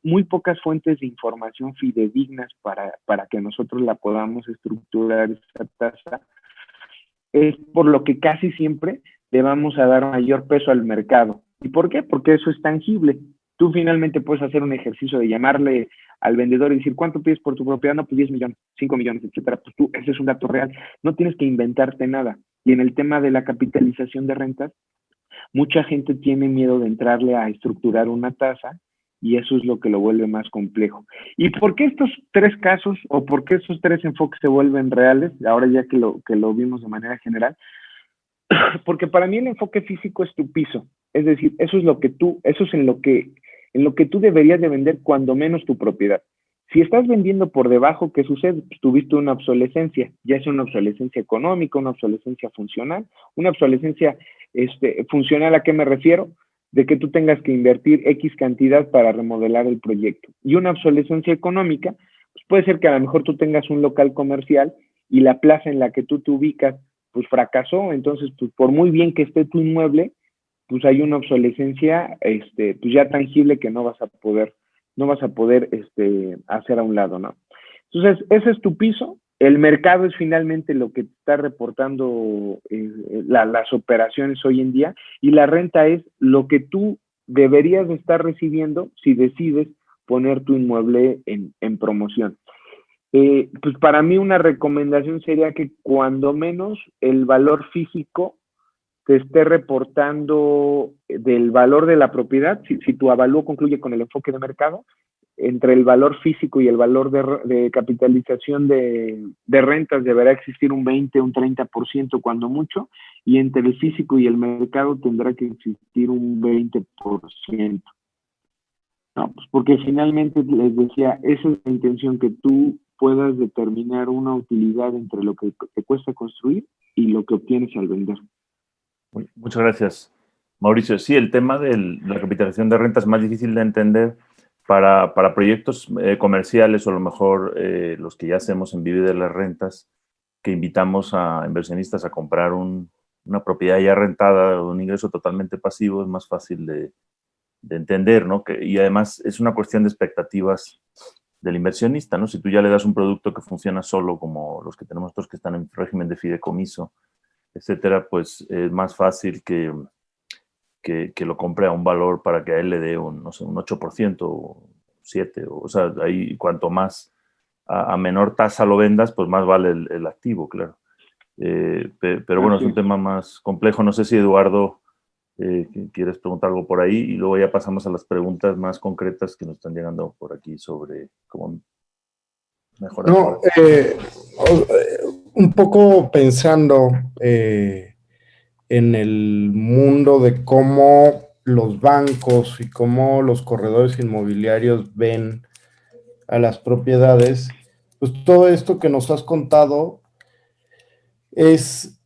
muy pocas fuentes de información fidedignas para que nosotros la podamos estructurar esa tasa, es por lo que casi siempre le vamos a dar mayor peso al mercado. ¿Y por qué? Porque eso es tangible. Tú finalmente puedes hacer un ejercicio de llamarle al vendedor y decir, ¿cuánto pides por tu propiedad? No, pues 10 millones, 5 millones, etcétera. Pues ese es un dato real. No tienes que inventarte nada. Y en el tema de la capitalización de rentas, mucha gente tiene miedo de entrarle a estructurar una tasa y eso es lo que lo vuelve más complejo. ¿Y por qué estos tres casos o por qué estos tres enfoques se vuelven reales? Ahora ya que lo vimos de manera general. Porque para mí el enfoque físico es tu piso. Es decir, eso es en lo que tú deberías de vender cuando menos tu propiedad. Si estás vendiendo por debajo, ¿qué sucede? Pues tuviste una obsolescencia, ya es una obsolescencia económica, una obsolescencia funcional, una obsolescencia funcional. ¿A qué me refiero? De que tú tengas que invertir X cantidad para remodelar el proyecto. Y una obsolescencia económica, pues puede ser que a lo mejor tú tengas un local comercial y la plaza en la que tú te ubicas, pues fracasó. Entonces, pues por muy bien que esté tu inmueble, pues hay una obsolescencia, pues ya tangible que no vas a poder hacer a un lado, ¿no? Entonces, ese es tu piso. El mercado es finalmente lo que está reportando las operaciones hoy en día, y la renta es lo que tú deberías de estar recibiendo si decides poner tu inmueble en promoción. Pues para mí una recomendación sería que cuando menos el valor físico te esté reportando del valor de la propiedad, si tu avalúo concluye con el enfoque de mercado, entre el valor físico y el valor de capitalización de rentas deberá existir un 20, un 30% cuando mucho, y entre el físico y el mercado tendrá que existir un 20%. No, pues porque finalmente les decía, esa es la intención, que tú puedas determinar una utilidad entre lo que te cuesta construir y lo que obtienes al vender. Muchas gracias, Mauricio. Sí, el tema de la capitalización de renta es más difícil de entender para proyectos comerciales, o a lo mejor los que ya hacemos en Vive de las Rentas, que invitamos a inversionistas a comprar una propiedad ya rentada, un ingreso totalmente pasivo. Es más fácil de entender, ¿no? Y además es una cuestión de expectativas del inversionista, ¿no? Si tú ya le das un producto que funciona solo, como los que tenemos nosotros que están en régimen de fideicomiso, etcétera, pues es más fácil que lo compre a un valor para que a él le dé un, no sé, un 8% o 7%, o sea, ahí cuanto más a menor tasa lo vendas, pues más vale el activo, claro. Pero bueno, es un tema más complejo. No sé si Eduardo quieres preguntar algo por ahí y luego ya pasamos a las preguntas más concretas que nos están llegando por aquí sobre cómo mejorar. No, un poco pensando en el mundo de cómo los bancos y cómo los corredores inmobiliarios ven a las propiedades, pues todo esto que nos has contado es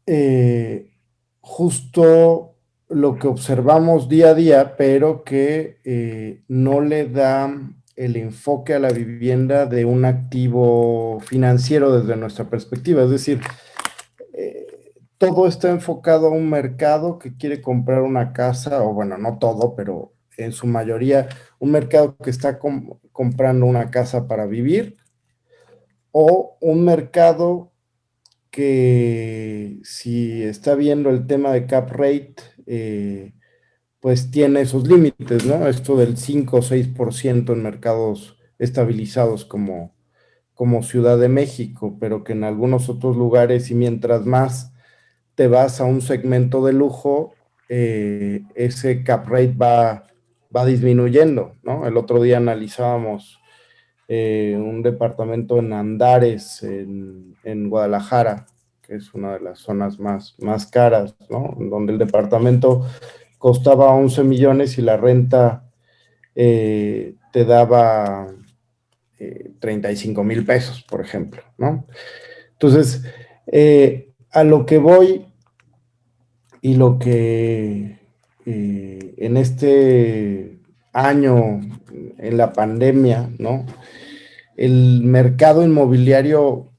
justo lo que observamos día a día, pero que no le da el enfoque a la vivienda de un activo financiero desde nuestra perspectiva. Es decir, todo está enfocado a un mercado que quiere comprar una casa, o bueno, no todo, pero en su mayoría, un mercado que está comprando una casa para vivir, o un mercado que si está viendo el tema de cap rate, pues tiene esos límites, ¿no? Esto del 5 o 6% en mercados estabilizados como Ciudad de México, pero que en algunos otros lugares, y mientras más te vas a un segmento de lujo, ese cap rate va disminuyendo, ¿no? El otro día analizábamos un departamento en Andares, en Guadalajara, que es una de las zonas más caras, ¿no? Donde el departamento costaba 11 millones y la renta te daba 35,000 pesos, por ejemplo, ¿no? Entonces, a lo que voy y lo que en este año, en la pandemia, ¿no? El mercado inmobiliario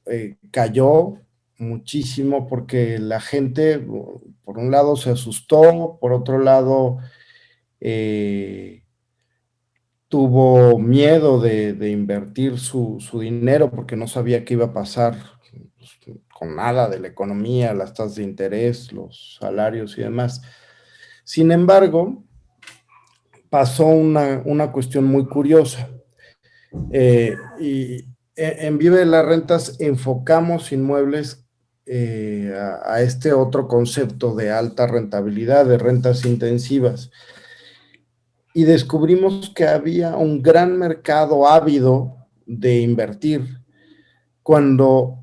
cayó muchísimo porque la gente, por un lado, se asustó, por otro lado, tuvo miedo de invertir su dinero porque no sabía qué iba a pasar con nada de la economía, las tasas de interés, los salarios y demás. Sin embargo, pasó una cuestión muy curiosa. Y en Vive de las Rentas enfocamos inmuebles a este otro concepto de alta rentabilidad, de rentas intensivas. Y descubrimos que había un gran mercado ávido de invertir cuando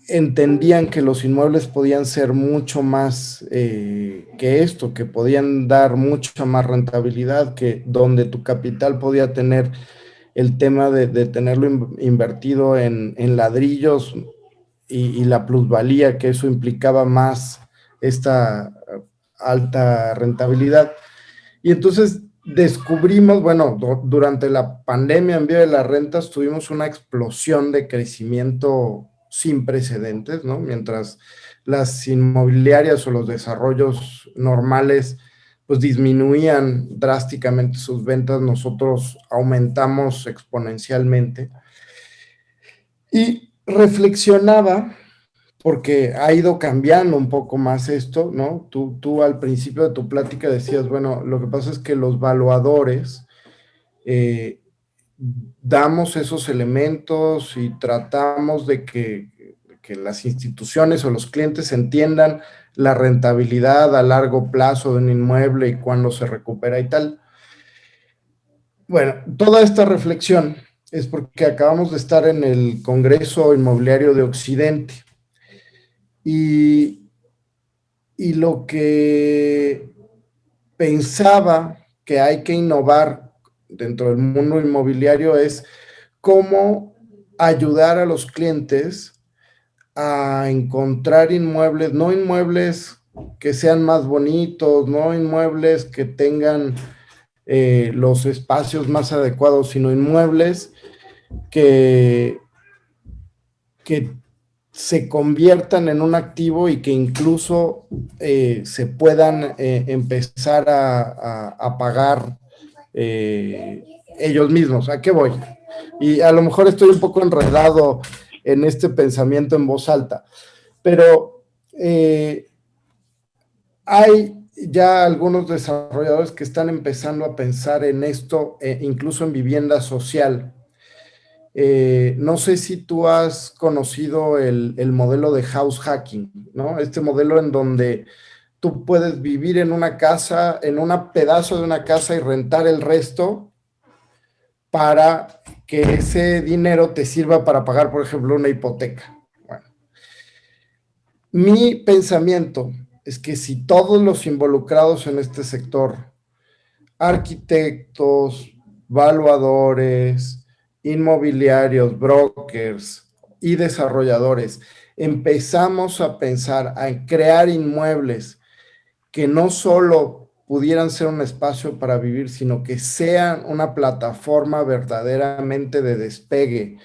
entendían que los inmuebles podían ser mucho más que esto, que podían dar mucha más rentabilidad, que donde tu capital podía tener el tema de tenerlo invertido en ladrillos y la plusvalía, que eso implicaba más esta alta rentabilidad. Y entonces descubrimos, bueno, durante la pandemia en Vive de las Rentas tuvimos una explosión de crecimiento sin precedentes, ¿no? Mientras las inmobiliarias o los desarrollos normales pues disminuían drásticamente sus ventas, nosotros aumentamos exponencialmente. Y reflexionaba, porque ha ido cambiando un poco más esto, ¿no? Tú al principio de tu plática decías, bueno, lo que pasa es que los valuadores damos esos elementos y tratamos de que las instituciones o los clientes entiendan la rentabilidad a largo plazo de un inmueble y cuándo se recupera y tal. Bueno, toda esta reflexión es porque acabamos de estar en el Congreso Inmobiliario de Occidente y lo que pensaba que hay que innovar dentro del mundo inmobiliario es cómo ayudar a los clientes a encontrar inmuebles, no inmuebles que sean más bonitos, no inmuebles que tengan los espacios más adecuados, sino inmuebles que se conviertan en un activo y que incluso se puedan empezar a pagar ellos mismos. ¿A qué voy? Y a lo mejor estoy un poco enredado en este pensamiento en voz alta, pero hay ya algunos desarrolladores que están empezando a pensar en esto, incluso en vivienda social. No sé si tú has conocido el modelo de house hacking, ¿no? Este modelo en donde tú puedes vivir en una casa, en un pedazo de una casa y rentar el resto para que ese dinero te sirva para pagar, por ejemplo, una hipoteca. Bueno, mi pensamiento es que si todos los involucrados en este sector, arquitectos, valuadores, inmobiliarios, brokers y desarrolladores, empezamos a pensar, a crear inmuebles que no solo pudieran ser un espacio para vivir, sino que sean una plataforma verdaderamente de despegue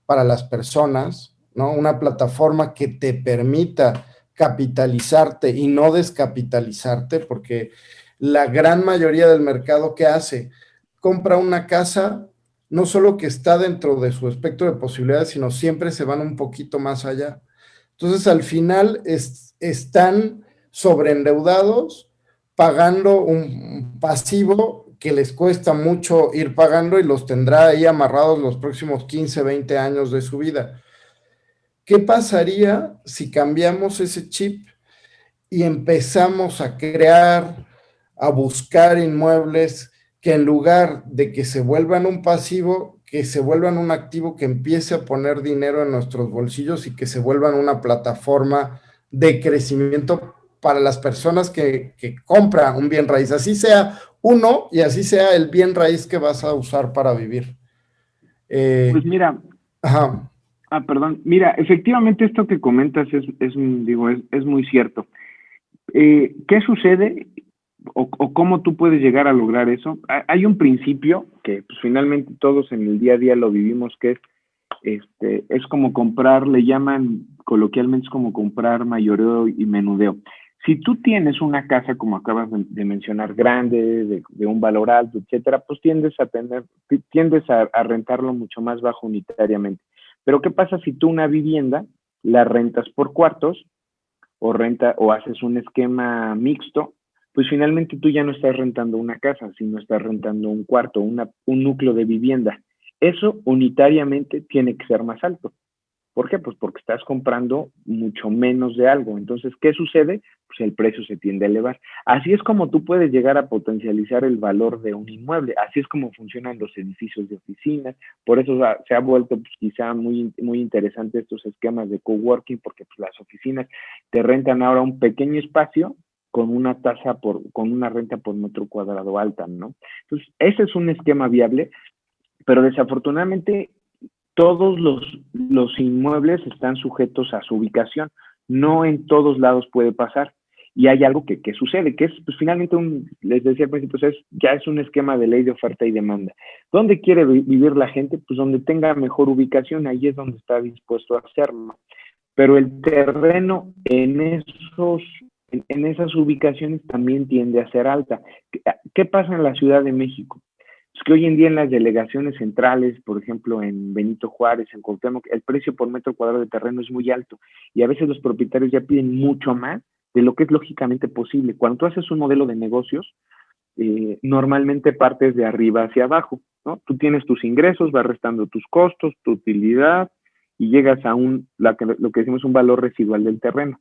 para las personas, ¿no? Una plataforma que te permita capitalizarte y no descapitalizarte, porque la gran mayoría del mercado, ¿qué hace? Compra una casa, no solo que está dentro de su espectro de posibilidades, sino siempre se van un poquito más allá. Entonces, al final están sobreendeudados, pagando un pasivo que les cuesta mucho ir pagando y los tendrá ahí amarrados los próximos 15, 20 años de su vida. ¿Qué pasaría si cambiamos ese chip y empezamos a crear, a buscar inmuebles que en lugar de que se vuelvan un pasivo, que se vuelvan un activo que empiece a poner dinero en nuestros bolsillos y que se vuelvan una plataforma de crecimiento para las personas que compran un bien raíz, así sea uno y así sea el bien raíz que vas a usar para vivir? Pues mira, Ajá. perdón, mira, efectivamente esto que comentas es muy cierto. ¿Qué sucede o cómo tú puedes llegar a lograr eso? Hay un principio que pues, finalmente todos en el día a día lo vivimos, que es como comprar, le llaman coloquialmente, es como comprar mayoreo y menudeo. Si tú tienes una casa, como acabas de mencionar, grande, de un valor alto, etcétera, pues tiendes a rentarlo mucho más bajo unitariamente. Pero ¿qué pasa si tú una vivienda la rentas por cuartos o haces un esquema mixto? Pues finalmente tú ya no estás rentando una casa, sino estás rentando un cuarto, un núcleo de vivienda. Eso unitariamente tiene que ser más alto. ¿Por qué? Pues porque estás comprando mucho menos de algo. Entonces, ¿qué sucede? Pues el precio se tiende a elevar. Así es como tú puedes llegar a potencializar el valor de un inmueble. Así es como funcionan los edificios de oficinas. Por eso se ha vuelto pues, quizá muy, muy interesante estos esquemas de coworking, porque pues, las oficinas te rentan ahora un pequeño espacio con una con una renta por metro cuadrado alta, ¿no? Entonces, ese es un esquema viable, pero desafortunadamente todos los inmuebles están sujetos a su ubicación. No en todos lados puede pasar. Y hay algo que sucede, que es pues, finalmente, les decía al principio, ya es un esquema de ley de oferta y demanda. ¿Dónde quiere vivir la gente? Pues donde tenga mejor ubicación, ahí es donde está dispuesto a hacerlo. Pero el terreno en esas ubicaciones también tiende a ser alta. ¿Qué pasa en la Ciudad de México? Es que hoy en día en las delegaciones centrales, por ejemplo, en Benito Juárez, en Cuauhtémoc, el precio por metro cuadrado de terreno es muy alto y a veces los propietarios ya piden mucho más de lo que es lógicamente posible. Cuando tú haces un modelo de negocios, normalmente partes de arriba hacia abajo, ¿no? Tú tienes tus ingresos, vas restando tus costos, tu utilidad y llegas a lo que decimos un valor residual del terreno.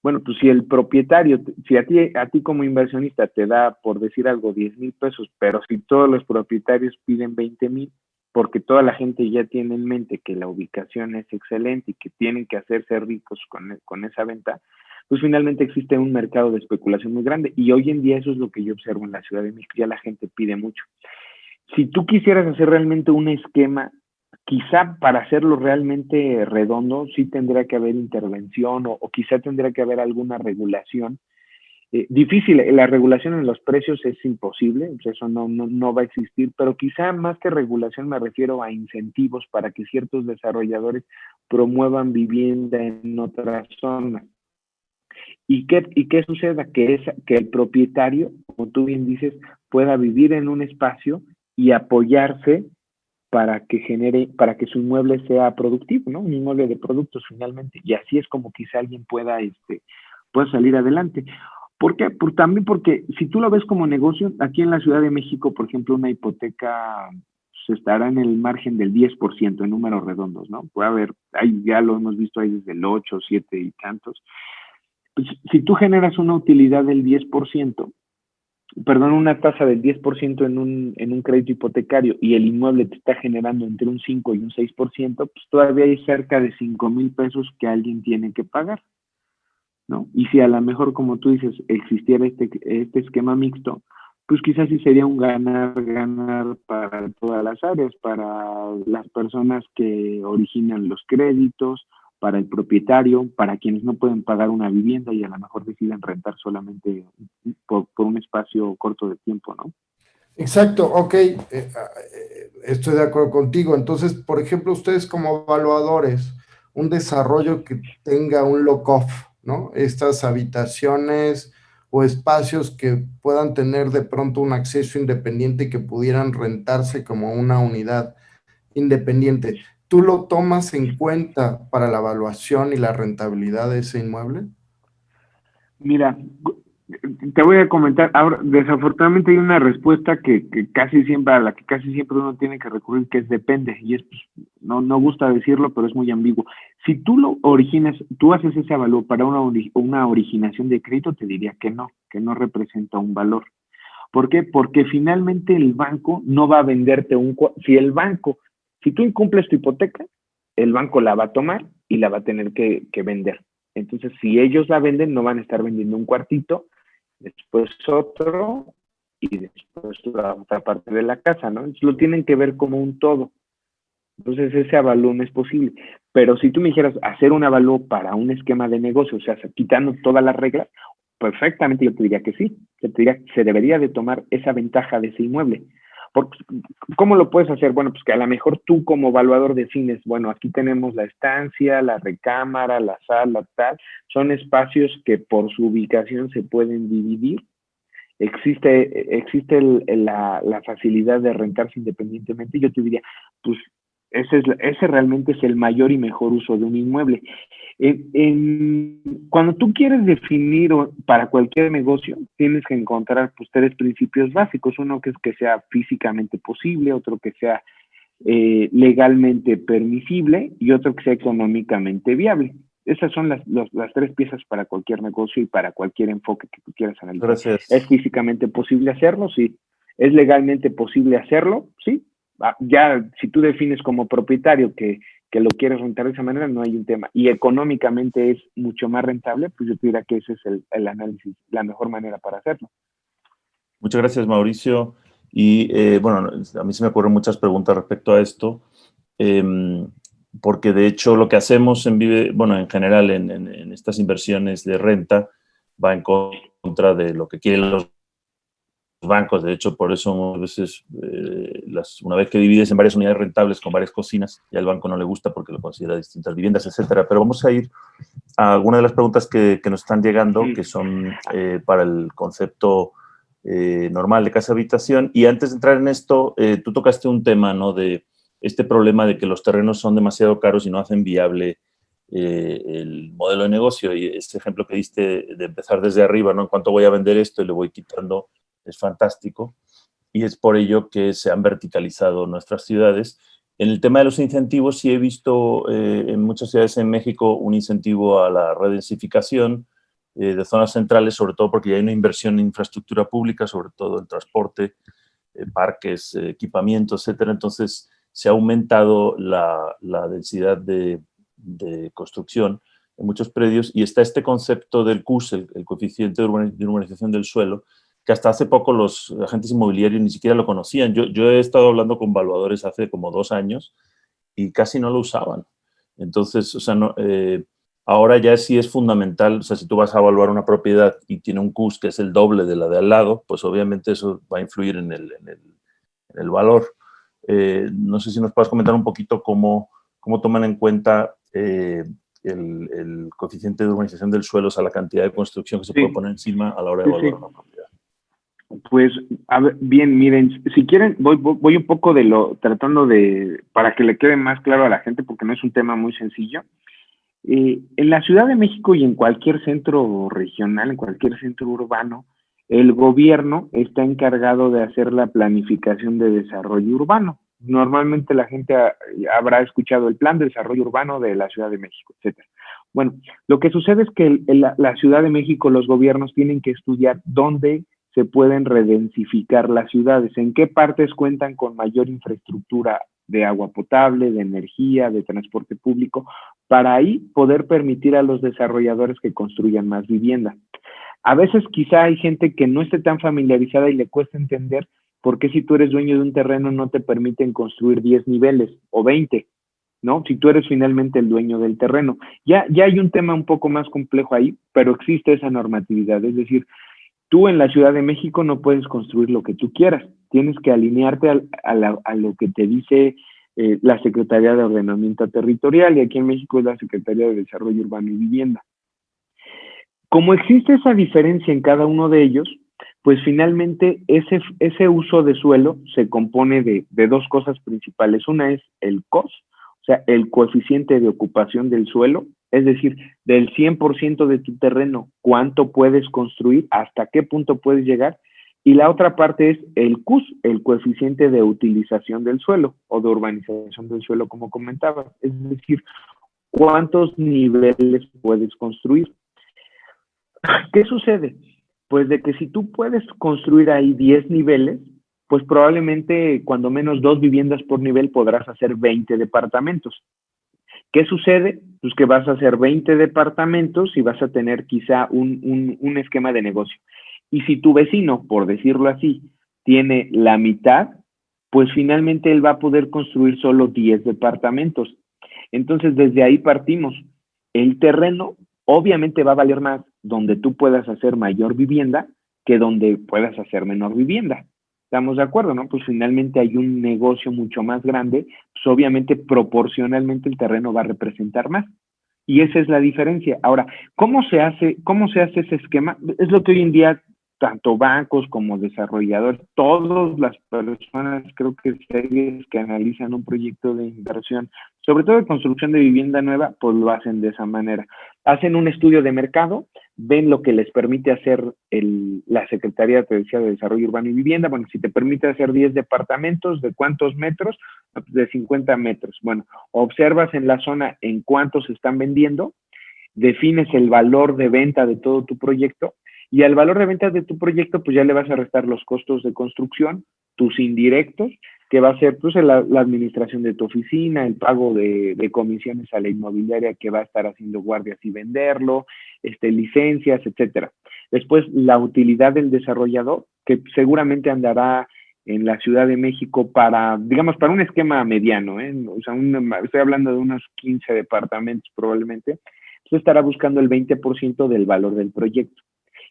Bueno, pues si el propietario, si a ti como inversionista te da, por decir algo, 10,000 pesos, pero si todos los propietarios piden 20,000, porque toda la gente ya tiene en mente que la ubicación es excelente y que tienen que hacerse ricos con esa venta, pues finalmente existe un mercado de especulación muy grande. Y hoy en día eso es lo que yo observo en la Ciudad de México, ya la gente pide mucho. Si tú quisieras hacer realmente un esquema, quizá para hacerlo realmente redondo, sí tendría que haber intervención o quizá tendría que haber alguna regulación. Difícil, la regulación en los precios es imposible, pues eso no va a existir, pero quizá más que regulación me refiero a incentivos para que ciertos desarrolladores promuevan vivienda en otras zonas. ¿Y qué suceda? Que el propietario, como tú bien dices, pueda vivir en un espacio y apoyarse para que su inmueble sea productivo, ¿no? Un inmueble de productos finalmente. Y así es como quizá alguien pueda salir adelante. ¿Por qué? También porque si tú lo ves como negocio, aquí en la Ciudad de México, por ejemplo, una hipoteca se estará en el margen del 10% en números redondos, ¿no? Puede haber, ya lo hemos visto ahí desde el 8, 7 y tantos. Pues, si tú generas una utilidad del 10%, perdón, una tasa del 10% en un crédito hipotecario y el inmueble te está generando entre un 5 y un 6%, pues todavía hay cerca de 5,000 pesos que alguien tiene que pagar, ¿no? Y si a lo mejor, como tú dices, existiera este esquema mixto, pues quizás sí sería un ganar-ganar para todas las áreas, para las personas que originan los créditos, para el propietario, para quienes no pueden pagar una vivienda y a lo mejor deciden rentar solamente por un espacio corto de tiempo, ¿no? Exacto, ok, estoy de acuerdo contigo. Entonces, por ejemplo, ustedes como evaluadores, un desarrollo que tenga un lock-off, ¿no? Estas habitaciones o espacios que puedan tener de pronto un acceso independiente y que pudieran rentarse como una unidad independiente. ¿Tú lo tomas en cuenta para la evaluación y la rentabilidad de ese inmueble? Mira, te voy a comentar, ahora, desafortunadamente hay una respuesta a la que casi siempre uno tiene que recurrir, que es depende, y es, pues, no gusta decirlo, pero es muy ambiguo. Si tú lo originas, tú haces ese valor para una originación de crédito, te diría que no representa un valor. ¿Por qué? Porque finalmente el banco no va a venderte si tú incumples tu hipoteca, el banco la va a tomar y la va a tener que vender. Entonces, si ellos la venden, no van a estar vendiendo un cuartito, después otro y después la otra parte de la casa, ¿no? Entonces, lo tienen que ver como un todo. Entonces, ese avalúo no es posible. Pero si tú me dijeras hacer un avalúo para un esquema de negocio, o sea, quitando todas las reglas, perfectamente yo te diría que sí. Se debería de tomar esa ventaja de ese inmueble. Porque, ¿cómo lo puedes hacer? Bueno, pues que a lo mejor tú como evaluador defines, bueno, aquí tenemos la estancia, la recámara, la sala, tal. Son espacios que por su ubicación se pueden dividir. Existe la facilidad de rentarse independientemente. Yo te diría, pues ese realmente es el mayor y mejor uso de un inmueble. Cuando tú quieres definir para cualquier negocio, tienes que encontrar pues 3 principios básicos. Uno que es que sea físicamente posible, otro que sea legalmente permisible y otro que sea económicamente viable. Esas son las 3 piezas para cualquier negocio y para cualquier enfoque que tú quieras analizar. Gracias. ¿Es físicamente posible hacerlo? Sí. ¿Es legalmente posible hacerlo? Sí. Ya, si tú defines como propietario que lo quieres rentar de esa manera, no hay un tema. Y económicamente es mucho más rentable, pues yo te diría que ese es el análisis, la mejor manera para hacerlo. Muchas gracias, Mauricio. Y bueno, a mí se me ocurren muchas preguntas respecto a esto, porque de hecho lo que hacemos en general en estas inversiones de renta va en contra de lo que quieren los bancos. De hecho, por eso a veces, una vez que divides en varias unidades rentables con varias cocinas, ya al banco no le gusta porque lo considera distintas viviendas, etcétera. Pero vamos a ir a algunas de las preguntas que nos están llegando, que son para el concepto normal de casa-habitación. Y antes de entrar en esto, tú tocaste un tema, ¿no?, de este problema de que los terrenos son demasiado caros y no hacen viable el modelo de negocio. Y este ejemplo que diste de empezar desde arriba, ¿no?, en cuanto voy a vender esto y le voy quitando, es fantástico. Y es por ello que se han verticalizado nuestras ciudades. En el tema de los incentivos, sí he visto en muchas ciudades en México un incentivo a la redensificación de zonas centrales, sobre todo porque ya hay una inversión en infraestructura pública, sobre todo en transporte, parques, equipamiento, etcétera. Entonces, se ha aumentado la densidad de construcción en muchos predios y está este concepto del CUS, el coeficiente de urbanización del suelo, que hasta hace poco los agentes inmobiliarios ni siquiera lo conocían. Yo he estado hablando con valuadores hace como 2 años y casi no lo usaban. Entonces, o sea, ahora ya sí es fundamental. O sea, si tú vas a evaluar una propiedad y tiene un CUS que es el doble de la de al lado, pues obviamente eso va a influir en el valor. No sé si nos puedes comentar un poquito cómo toman en cuenta el coeficiente de urbanización del suelo, o sea, la cantidad de construcción que se puede poner encima a la hora de evaluar una propiedad. Pues, a ver, bien, miren, si quieren, voy un poco tratando de, para que le quede más claro a la gente, porque no es un tema muy sencillo. En la Ciudad de México y en cualquier centro regional, en cualquier centro urbano, el gobierno está encargado de hacer la planificación de desarrollo urbano. Normalmente la gente habrá escuchado el Plan de Desarrollo Urbano de la Ciudad de México, etcétera. Bueno, lo que sucede es que la Ciudad de México, los gobiernos tienen que estudiar dónde se pueden redensificar las ciudades, en qué partes cuentan con mayor infraestructura de agua potable, de energía, de transporte público, para ahí poder permitir a los desarrolladores que construyan más vivienda. A veces quizá hay gente que no esté tan familiarizada y le cuesta entender por qué si tú eres dueño de un terreno no te permiten construir 10 niveles o 20, ¿no? Si tú eres finalmente el dueño del terreno. Ya hay un tema un poco más complejo ahí, pero existe esa normatividad, es decir, tú en la Ciudad de México no puedes construir lo que tú quieras, tienes que alinearte a lo que te dice la Secretaría de Ordenamiento Territorial, y aquí en México es la Secretaría de Desarrollo Urbano y Vivienda. Como existe esa diferencia en cada uno de ellos, pues finalmente ese uso de suelo se compone de dos cosas principales. Una es el COS, o sea, el coeficiente de ocupación del suelo, es decir, del 100% de tu terreno, cuánto puedes construir, hasta qué punto puedes llegar. Y la otra parte es el CUS, el coeficiente de utilización del suelo o de urbanización del suelo, como comentaba. Es decir, cuántos niveles puedes construir. ¿Qué sucede? Pues de que si tú puedes construir ahí 10 niveles, pues probablemente cuando menos 2 viviendas por nivel podrás hacer 20 departamentos. ¿Qué sucede? Pues que vas a hacer 20 departamentos y vas a tener quizá un esquema de negocio. Y si tu vecino, por decirlo así, tiene la mitad, pues finalmente él va a poder construir solo 10 departamentos. Entonces, desde ahí partimos. El terreno obviamente va a valer más donde tú puedas hacer mayor vivienda que donde puedas hacer menor vivienda. ¿Estamos de acuerdo, no? Pues finalmente hay un negocio mucho más grande, pues obviamente proporcionalmente el terreno va a representar más. Y esa es la diferencia. Ahora, ¿cómo se hace ese esquema? Es lo que hoy en día tanto bancos como desarrolladores, todas las personas, creo que serias que analizan un proyecto de inversión, sobre todo de construcción de vivienda nueva, pues lo hacen de esa manera. Hacen un estudio de mercado, ven lo que les permite hacer la Secretaría, te decía, de Desarrollo Urbano y Vivienda. Bueno, si te permite hacer 10 departamentos, ¿de cuántos metros? De 50 metros. Bueno, observas en la zona en cuántos se están vendiendo, defines el valor de venta de todo tu proyecto, y al valor de venta de tu proyecto, pues ya le vas a restar los costos de construcción, tus indirectos, que va a ser pues la administración de tu oficina, el pago de comisiones a la inmobiliaria que va a estar haciendo guardias y venderlo, licencias, etcétera. Después, la utilidad del desarrollador, que seguramente andará en la Ciudad de México para, digamos, para un esquema mediano, ¿eh? O sea, estoy hablando de unos 15 departamentos probablemente, pues estará buscando el 20% del valor del proyecto.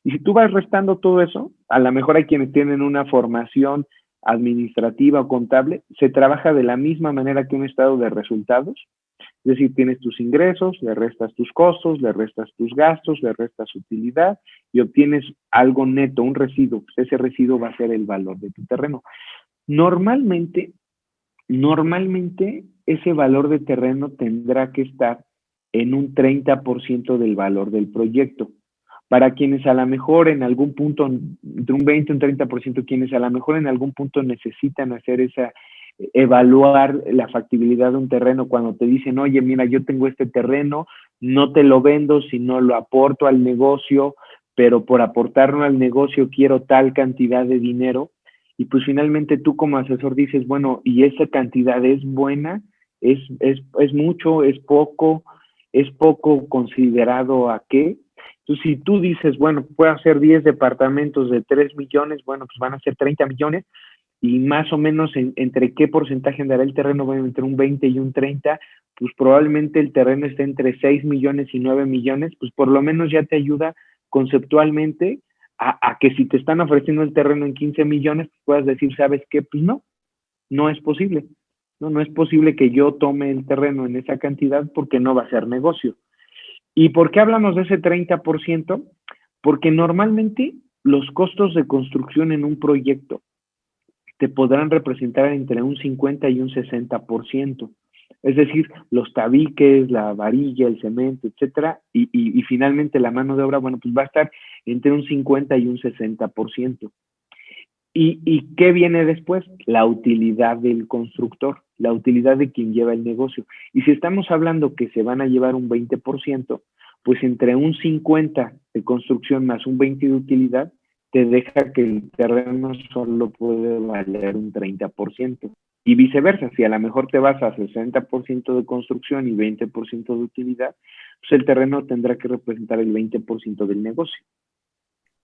Y si tú vas restando todo eso, a lo mejor hay quienes tienen una formación administrativa o contable, se trabaja de la misma manera que un estado de resultados, es decir, tienes tus ingresos, le restas tus costos, le restas tus gastos, le restas utilidad y obtienes algo neto, un residuo. Pues ese residuo va a ser el valor de tu terreno. Normalmente ese valor de terreno tendrá que estar en un 30% del valor del proyecto. Para quienes a lo mejor en algún punto, entre un 20 y un 30%, quienes a lo mejor en algún punto necesitan hacer evaluar la factibilidad de un terreno cuando te dicen, oye, mira, yo tengo este terreno, no te lo vendo, sino lo aporto al negocio, pero por aportarlo al negocio quiero tal cantidad de dinero. Y pues finalmente tú como asesor dices, bueno, ¿y esa cantidad es buena? ¿Es mucho? ¿Es poco considerado a qué? Entonces, si tú dices, bueno, puedo hacer 10 departamentos de 3 millones, bueno, pues van a ser 30 millones, y más o menos entre qué porcentaje andará el terreno, bueno, entre un 20 y un 30, pues probablemente el terreno esté entre 6 millones y 9 millones, pues por lo menos ya te ayuda conceptualmente a que si te están ofreciendo el terreno en 15 millones, pues puedas decir, ¿sabes qué? Pues no es posible. No es posible que yo tome el terreno en esa cantidad porque no va a ser negocio. ¿Y por qué hablamos de ese 30%? Porque normalmente los costos de construcción en un proyecto te podrán representar entre un 50 y un 60%. Es decir, los tabiques, la varilla, el cemento, etcétera, y finalmente la mano de obra, bueno, pues va a estar entre un 50 y un 60%. ¿Y qué viene después? La utilidad del constructor, la utilidad de quien lleva el negocio. Y si estamos hablando que se van a llevar un 20%, pues entre un 50 de construcción más un 20 de utilidad, te deja que el terreno solo puede valer un 30%. Y viceversa, si a lo mejor te vas a 60% de construcción y 20% de utilidad, pues el terreno tendrá que representar el 20% del negocio.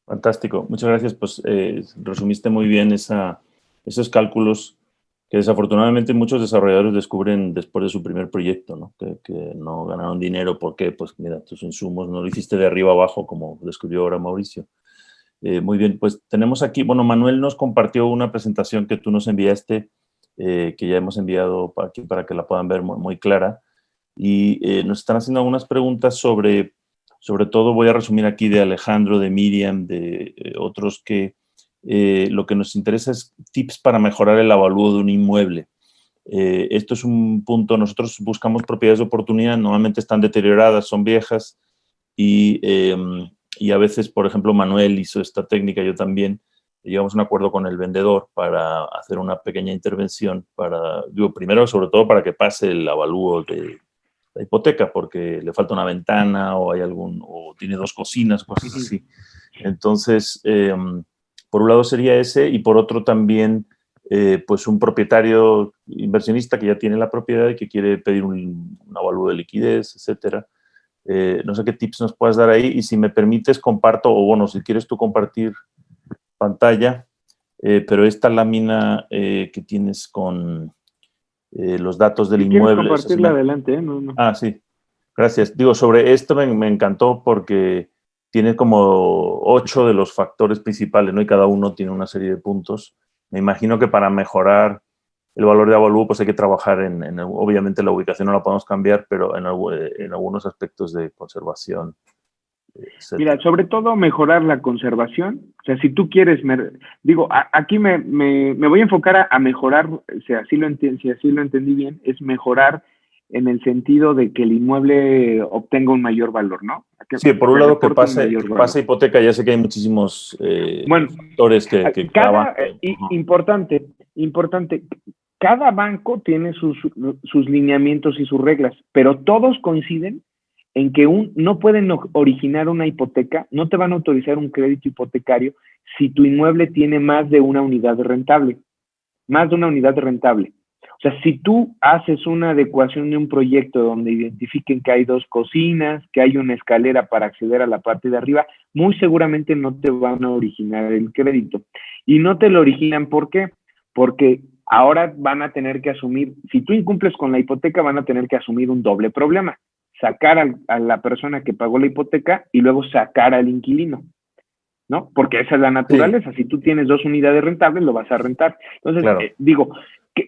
Fantástico, muchas gracias. Pues resumiste muy bien esos cálculos que desafortunadamente muchos desarrolladores descubren después de su primer proyecto, ¿no? Que no ganaron dinero. ¿Por qué? Pues mira, tus insumos no lo hiciste de arriba abajo, como descubrió ahora Mauricio. Muy bien, pues tenemos aquí, bueno, Manuel nos compartió una presentación que tú nos enviaste, que ya hemos enviado aquí para que la puedan ver muy clara, y nos están haciendo algunas preguntas sobre todo, voy a resumir aquí de Alejandro, de Miriam, de otros, que lo que nos interesa es tips para mejorar el avalúo de un inmueble. Esto es un punto, nosotros buscamos propiedades de oportunidad, normalmente están deterioradas, son viejas, y a veces, por ejemplo, Manuel hizo esta técnica, yo también, llegamos a un acuerdo con el vendedor para hacer una pequeña intervención primero, sobre todo, para que pase el avalúo de la hipoteca, porque le falta una ventana o tiene 2 cocinas, cosas así. Entonces, por un lado sería ese, y por otro también, pues un propietario inversionista que ya tiene la propiedad y que quiere pedir un avalúo de liquidez, etcétera. No sé qué tips nos puedas dar ahí, y si me permites comparto, o bueno, si quieres tú compartir pantalla, pero esta lámina que tienes con los datos del inmueble. ¿Quieres compartirla adelante? No. Ah, sí, gracias. Digo, sobre esto me encantó porque tiene como 8 de los factores principales, ¿no? Y cada uno tiene una serie de puntos. Me imagino que para mejorar el valor de avalúo, pues hay que trabajar obviamente la ubicación no la podemos cambiar, pero en algunos aspectos de conservación, etc. Mira, sobre todo mejorar la conservación. O sea, si tú quieres, aquí me voy a enfocar a mejorar, si así lo entendí bien, es mejorar en el sentido de que el inmueble obtenga un mayor valor, ¿no? Sí, por un lado que pase hipoteca, ya sé que hay muchísimos factores que importante, cada banco tiene sus lineamientos y sus reglas, pero todos coinciden en que no pueden originar una hipoteca, no te van a autorizar un crédito hipotecario si tu inmueble tiene más de una unidad rentable. O sea, si tú haces una adecuación de un proyecto donde identifiquen que hay 2 cocinas, que hay una escalera para acceder a la parte de arriba, muy seguramente no te van a originar el crédito. Y no te lo originan, ¿por qué? Porque ahora van a tener que asumir, si tú incumples con la hipoteca, van a tener que asumir un doble problema. Sacar a la persona que pagó la hipoteca y luego sacar al inquilino, ¿no? Porque esa es la naturaleza. Sí. Si tú tienes 2 unidades rentables, lo vas a rentar. Entonces, claro.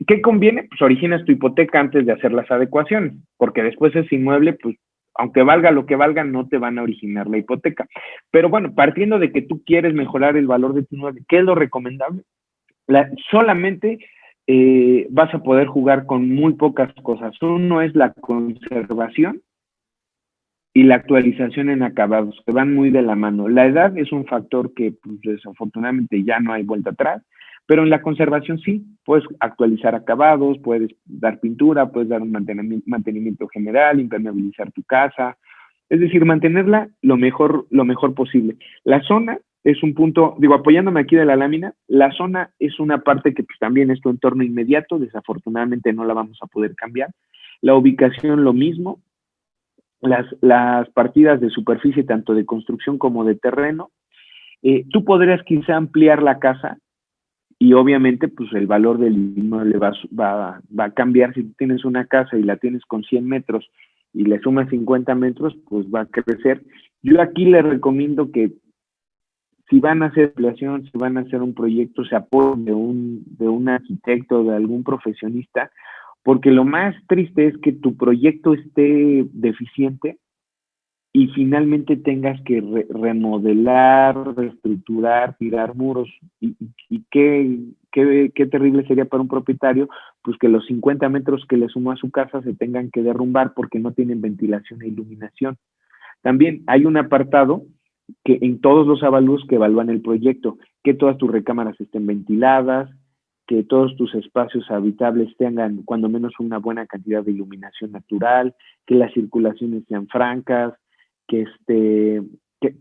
¿Qué conviene? Pues originas tu hipoteca antes de hacer las adecuaciones, porque después ese inmueble, pues, aunque valga lo que valga, no te van a originar la hipoteca. Pero bueno, partiendo de que tú quieres mejorar el valor de tu inmueble, ¿qué es lo recomendable? Solamente vas a poder jugar con muy pocas cosas. Uno es la conservación y la actualización en acabados, que van muy de la mano. La edad es un factor que, pues, desafortunadamente ya no hay vuelta atrás, pero en la conservación sí, puedes actualizar acabados, puedes dar pintura, puedes dar un mantenimiento general, impermeabilizar tu casa, es decir, mantenerla lo mejor posible. La zona es un punto, apoyándome aquí de la lámina, la zona es una parte que pues, también es tu entorno inmediato, desafortunadamente no la vamos a poder cambiar. La ubicación lo mismo, las partidas de superficie, tanto de construcción como de terreno. Tú podrías quizá ampliar la casa y obviamente pues el valor del inmueble va a cambiar. Si tú tienes una casa y la tienes con 100 metros y le sumas 50 metros, pues va a crecer. Yo aquí le recomiendo que si van a hacer ampliación, si van a hacer un proyecto, se apoyen de un arquitecto, de algún profesionista, porque lo más triste es que tu proyecto esté deficiente y finalmente tengas que remodelar, reestructurar, tirar muros. Y qué terrible sería para un propietario, pues que los 50 metros que le sumó a su casa se tengan que derrumbar porque no tienen ventilación e iluminación. También hay un apartado que en todos los avalúos que evalúan el proyecto, que todas tus recámaras estén ventiladas, que todos tus espacios habitables tengan cuando menos una buena cantidad de iluminación natural, que las circulaciones sean francas, que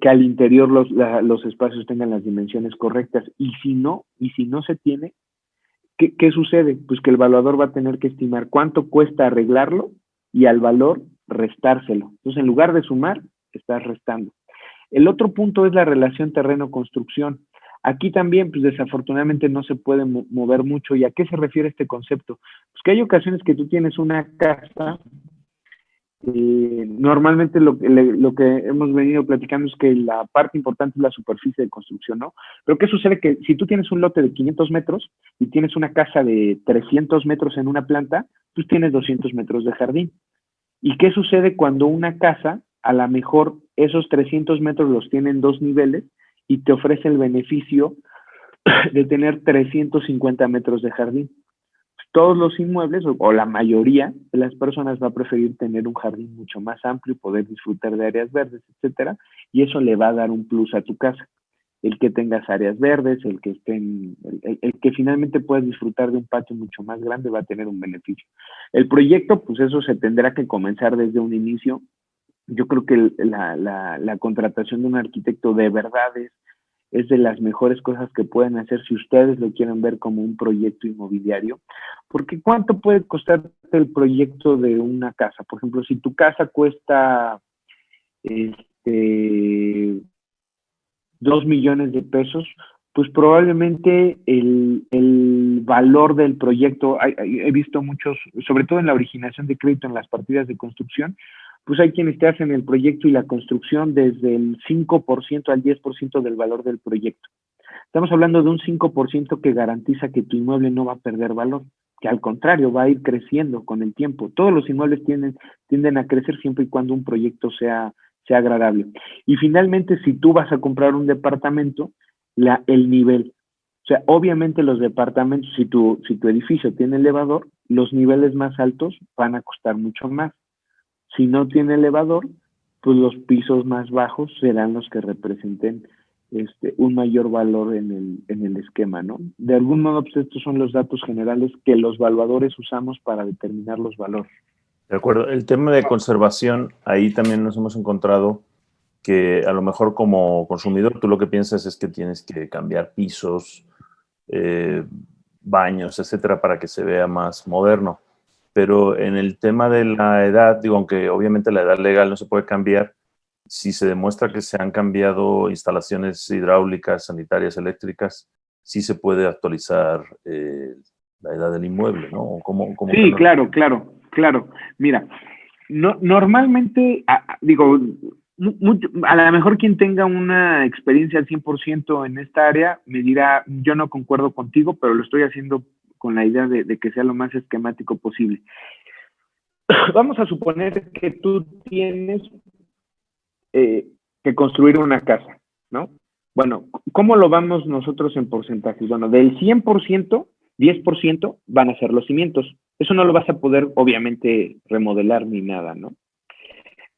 al interior los espacios tengan las dimensiones correctas, y si no se tiene, ¿qué sucede? Pues que el evaluador va a tener que estimar cuánto cuesta arreglarlo y al valor restárselo. Entonces, en lugar de sumar, estás restando. El otro punto es la relación terreno-construcción. Aquí también, pues desafortunadamente no se puede mover mucho. ¿Y a qué se refiere este concepto? Pues que hay ocasiones que tú tienes una casa. Normalmente lo que hemos venido platicando es que la parte importante es la superficie de construcción, ¿no? Pero ¿qué sucede? Que si tú tienes un lote de 500 metros y tienes una casa de 300 metros en una planta, pues tienes 200 metros de jardín. ¿Y qué sucede cuando una casa, a lo mejor esos 300 metros los tiene en 2 niveles y te ofrece el beneficio de tener 350 metros de jardín? Todos los inmuebles, o la mayoría de las personas, va a preferir tener un jardín mucho más amplio, poder disfrutar de áreas verdes, etcétera, y eso le va a dar un plus a tu casa. El que tengas áreas verdes, el que finalmente puedas disfrutar de un patio mucho más grande, va a tener un beneficio. El proyecto, pues eso se tendrá que comenzar desde un inicio. Yo creo que la contratación de un arquitecto de verdad es de las mejores cosas que pueden hacer si ustedes lo quieren ver como un proyecto inmobiliario. Porque ¿cuánto puede costar el proyecto de una casa? Por ejemplo, si tu casa cuesta 2 millones de pesos, pues probablemente el valor del proyecto, he visto muchos, sobre todo en la originación de crédito en las partidas de construcción, pues hay quienes te hacen el proyecto y la construcción desde el 5% al 10% del valor del proyecto. Estamos hablando de un 5% que garantiza que tu inmueble no va a perder valor, que al contrario va a ir creciendo con el tiempo. Todos los inmuebles tienden a crecer siempre y cuando un proyecto sea agradable. Y finalmente, si tú vas a comprar un departamento, el nivel. O sea, obviamente los departamentos, si tu edificio tiene elevador, los niveles más altos van a costar mucho más. Si no tiene elevador, pues los pisos más bajos serán los que representen un mayor valor en el esquema, ¿no? De algún modo, pues estos son los datos generales que los evaluadores usamos para determinar los valores. De acuerdo. El tema de conservación, ahí también nos hemos encontrado que a lo mejor como consumidor tú lo que piensas es que tienes que cambiar pisos, baños, etcétera, para que se vea más moderno. Pero en el tema de la edad, digo, aunque obviamente la edad legal no se puede cambiar, si se demuestra que se han cambiado instalaciones hidráulicas, sanitarias, eléctricas, sí se puede actualizar la edad del inmueble, ¿no? ¿Cómo sí, claro. Mira, normalmente, digo, a lo mejor quien tenga una experiencia al 100% en esta área me dirá, yo no concuerdo contigo, pero lo estoy haciendo con la idea de que sea lo más esquemático posible. Vamos a suponer que tú tienes que construir una casa, ¿no? Bueno, ¿cómo lo vamos nosotros en porcentajes? Bueno, del 100%, 10% van a ser los cimientos. Eso no lo vas a poder, obviamente, remodelar ni nada, ¿no?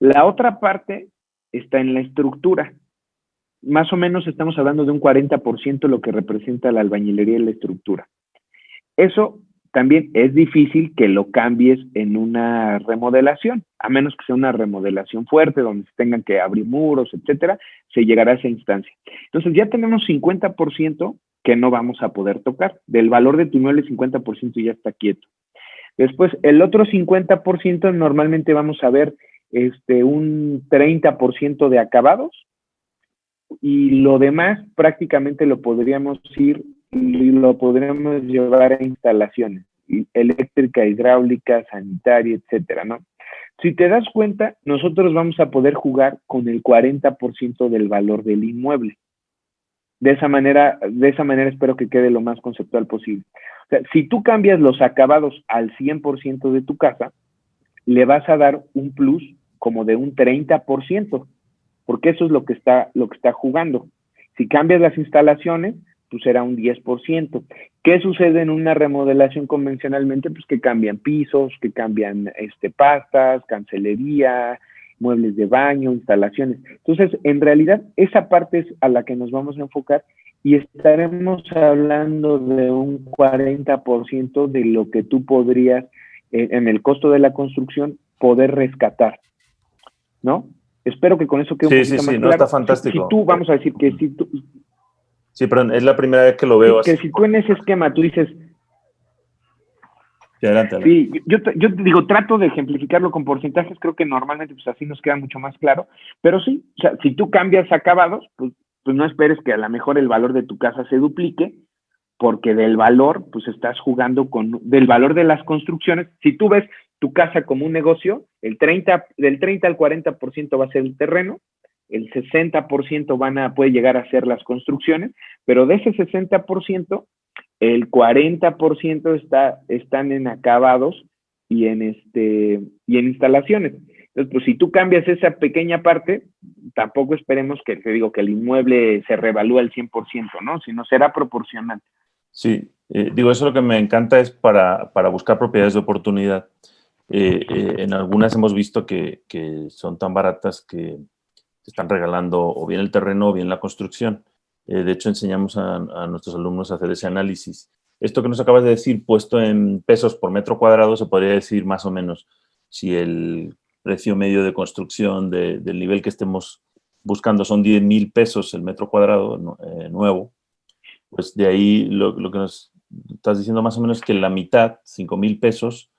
La otra parte está en la estructura. Más o menos estamos hablando de un 40% lo que representa la albañilería y la estructura. Eso también es difícil que lo cambies en una remodelación, a menos que sea una remodelación fuerte, donde se tengan que abrir muros, etcétera, se llegará a esa instancia. Entonces ya tenemos 50% que no vamos a poder tocar. Del valor de tu inmueble, el 50% ya está quieto. Después, el otro 50% normalmente vamos a ver un 30% de acabados, y lo demás prácticamente lo podríamos llevar a instalaciones eléctrica, hidráulica, sanitaria, etcétera, ¿no? Si te das cuenta, nosotros vamos a poder jugar con el 40% del valor del inmueble. De esa manera espero que quede lo más conceptual posible. O sea, si tú cambias los acabados al 100% de tu casa, le vas a dar un plus como de un 30%, porque eso es lo que está jugando. Si cambias las instalaciones, pues será un 10%. ¿Qué sucede en una remodelación convencionalmente? Pues que cambian pisos, que cambian pastas, cancelería, muebles de baño, instalaciones. Entonces, en realidad, esa parte es a la que nos vamos a enfocar y estaremos hablando de un 40% de lo que tú podrías, en el costo de la construcción, poder rescatar, ¿no? Espero que con eso quede un poquito más claro. No, está fantástico. Si tú, vamos a decir que si tú... Sí, perdón, es la primera vez que lo veo que así. Si tú en ese esquema tú dices... Sí, adelante. Sí, yo digo, trato de ejemplificarlo con porcentajes, creo que normalmente pues así nos queda mucho más claro, pero sí, o sea, si tú cambias acabados, pues no esperes que a lo mejor el valor de tu casa se duplique, porque del valor, pues estás jugando del valor de las construcciones. Si tú ves tu casa como un negocio, del 30 al 40% va a ser el terreno, el 60% puede llegar a ser las construcciones, pero de ese 60%, el 40% están en acabados y en instalaciones. Entonces, pues si tú cambias esa pequeña parte, tampoco esperemos que el inmueble se revalúe al 100%, ¿no? Sino será proporcional. Sí, eso es lo que me encanta es para buscar propiedades de oportunidad. En algunas hemos visto que son tan baratas que te están regalando o bien el terreno o bien la construcción. De hecho, enseñamos a nuestros alumnos a hacer ese análisis. Esto que nos acabas de decir, puesto en pesos por metro cuadrado, se podría decir más o menos si el precio medio de construcción del nivel que estemos buscando son 10,000 pesos el metro cuadrado nuevo, pues de ahí lo que nos estás diciendo más o menos es que la mitad, 5,000 pesos,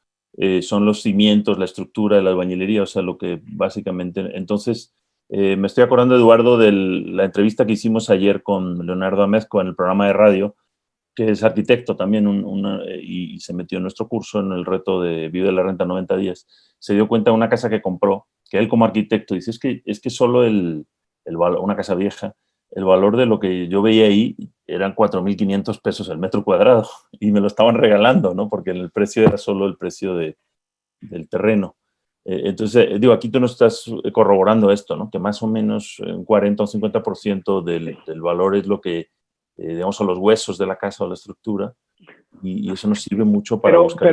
son los cimientos, la estructura de la albañilería, o sea, lo que básicamente... Entonces, me estoy acordando, Eduardo, de la entrevista que hicimos ayer con Leonardo Amezco en el programa de radio, que es arquitecto también y se metió en nuestro curso en el reto de Vive de la Renta 90 días. Se dio cuenta de una casa que compró, que él como arquitecto dice, es que solo una casa vieja, el valor de lo que yo veía ahí eran 4,500 pesos el metro cuadrado y me lo estaban regalando, ¿no? Porque el precio era solo el precio del terreno. Entonces, aquí tú nos estás corroborando esto, ¿no? Que más o menos un 40 o 50% del valor es lo que, digamos, son los huesos de la casa o la estructura, y eso nos sirve mucho para buscar...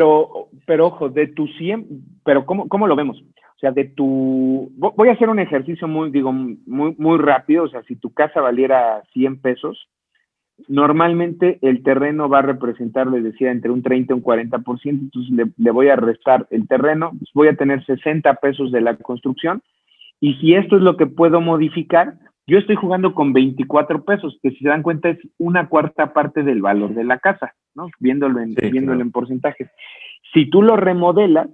Pero ojo, de tu 100, pero ¿cómo lo vemos? O sea, voy a hacer un ejercicio muy rápido. O sea, si tu casa valiera 100 pesos, normalmente el terreno va a representar, les decía, entre un 30 y un 40%, entonces le voy a restar el terreno, pues voy a tener 60 pesos de la construcción, y si esto es lo que puedo modificar, yo estoy jugando con 24 pesos, que si se dan cuenta es una cuarta parte del valor de la casa, ¿no? Viéndolo en porcentajes. Si tú lo remodelas,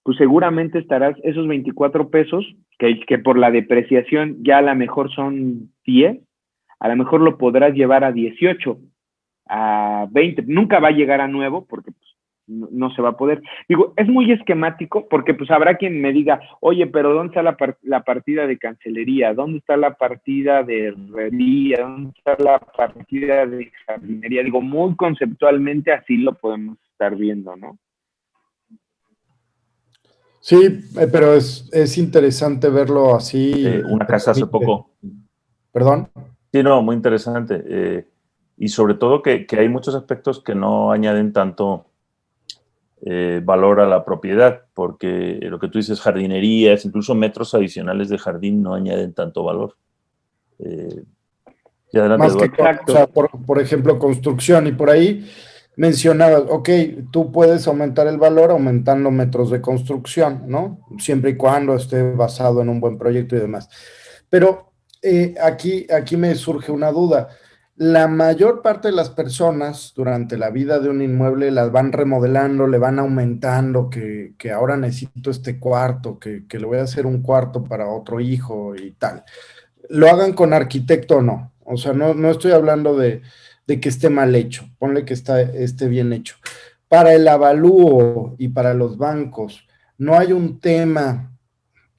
pues seguramente estarás esos 24 pesos, que por la depreciación ya a lo mejor son 10, a lo mejor lo podrás llevar a 18, a 20. Nunca va a llegar a nuevo porque pues, no se va a poder. Digo, es muy esquemático porque pues habrá quien me diga, oye, pero ¿dónde está la partida de cancelería? ¿Dónde está la partida de herrería? ¿Dónde está la partida de jardinería? Digo, muy conceptualmente así lo podemos estar viendo, ¿no? Sí, pero es interesante verlo así. Una casa hace poco. ¿Perdón? Sí, no, muy interesante. Y sobre todo que hay muchos aspectos que no añaden tanto valor a la propiedad, porque lo que tú dices, jardinerías, incluso metros adicionales de jardín no añaden tanto valor. Y adelante, más Eduardo. que, o sea, por ejemplo, construcción, y por ahí mencionabas, ok, tú puedes aumentar el valor aumentando metros de construcción, ¿no? Siempre y cuando esté basado en un buen proyecto y demás. Pero aquí me surge una duda. La mayor parte de las personas durante la vida de un inmueble las van remodelando, le van aumentando, que ahora necesito este cuarto, que le voy a hacer un cuarto para otro hijo y tal. Lo hagan con arquitecto o no. O sea, no estoy hablando de que esté mal hecho, ponle que esté bien hecho. Para el avalúo y para los bancos, no hay un tema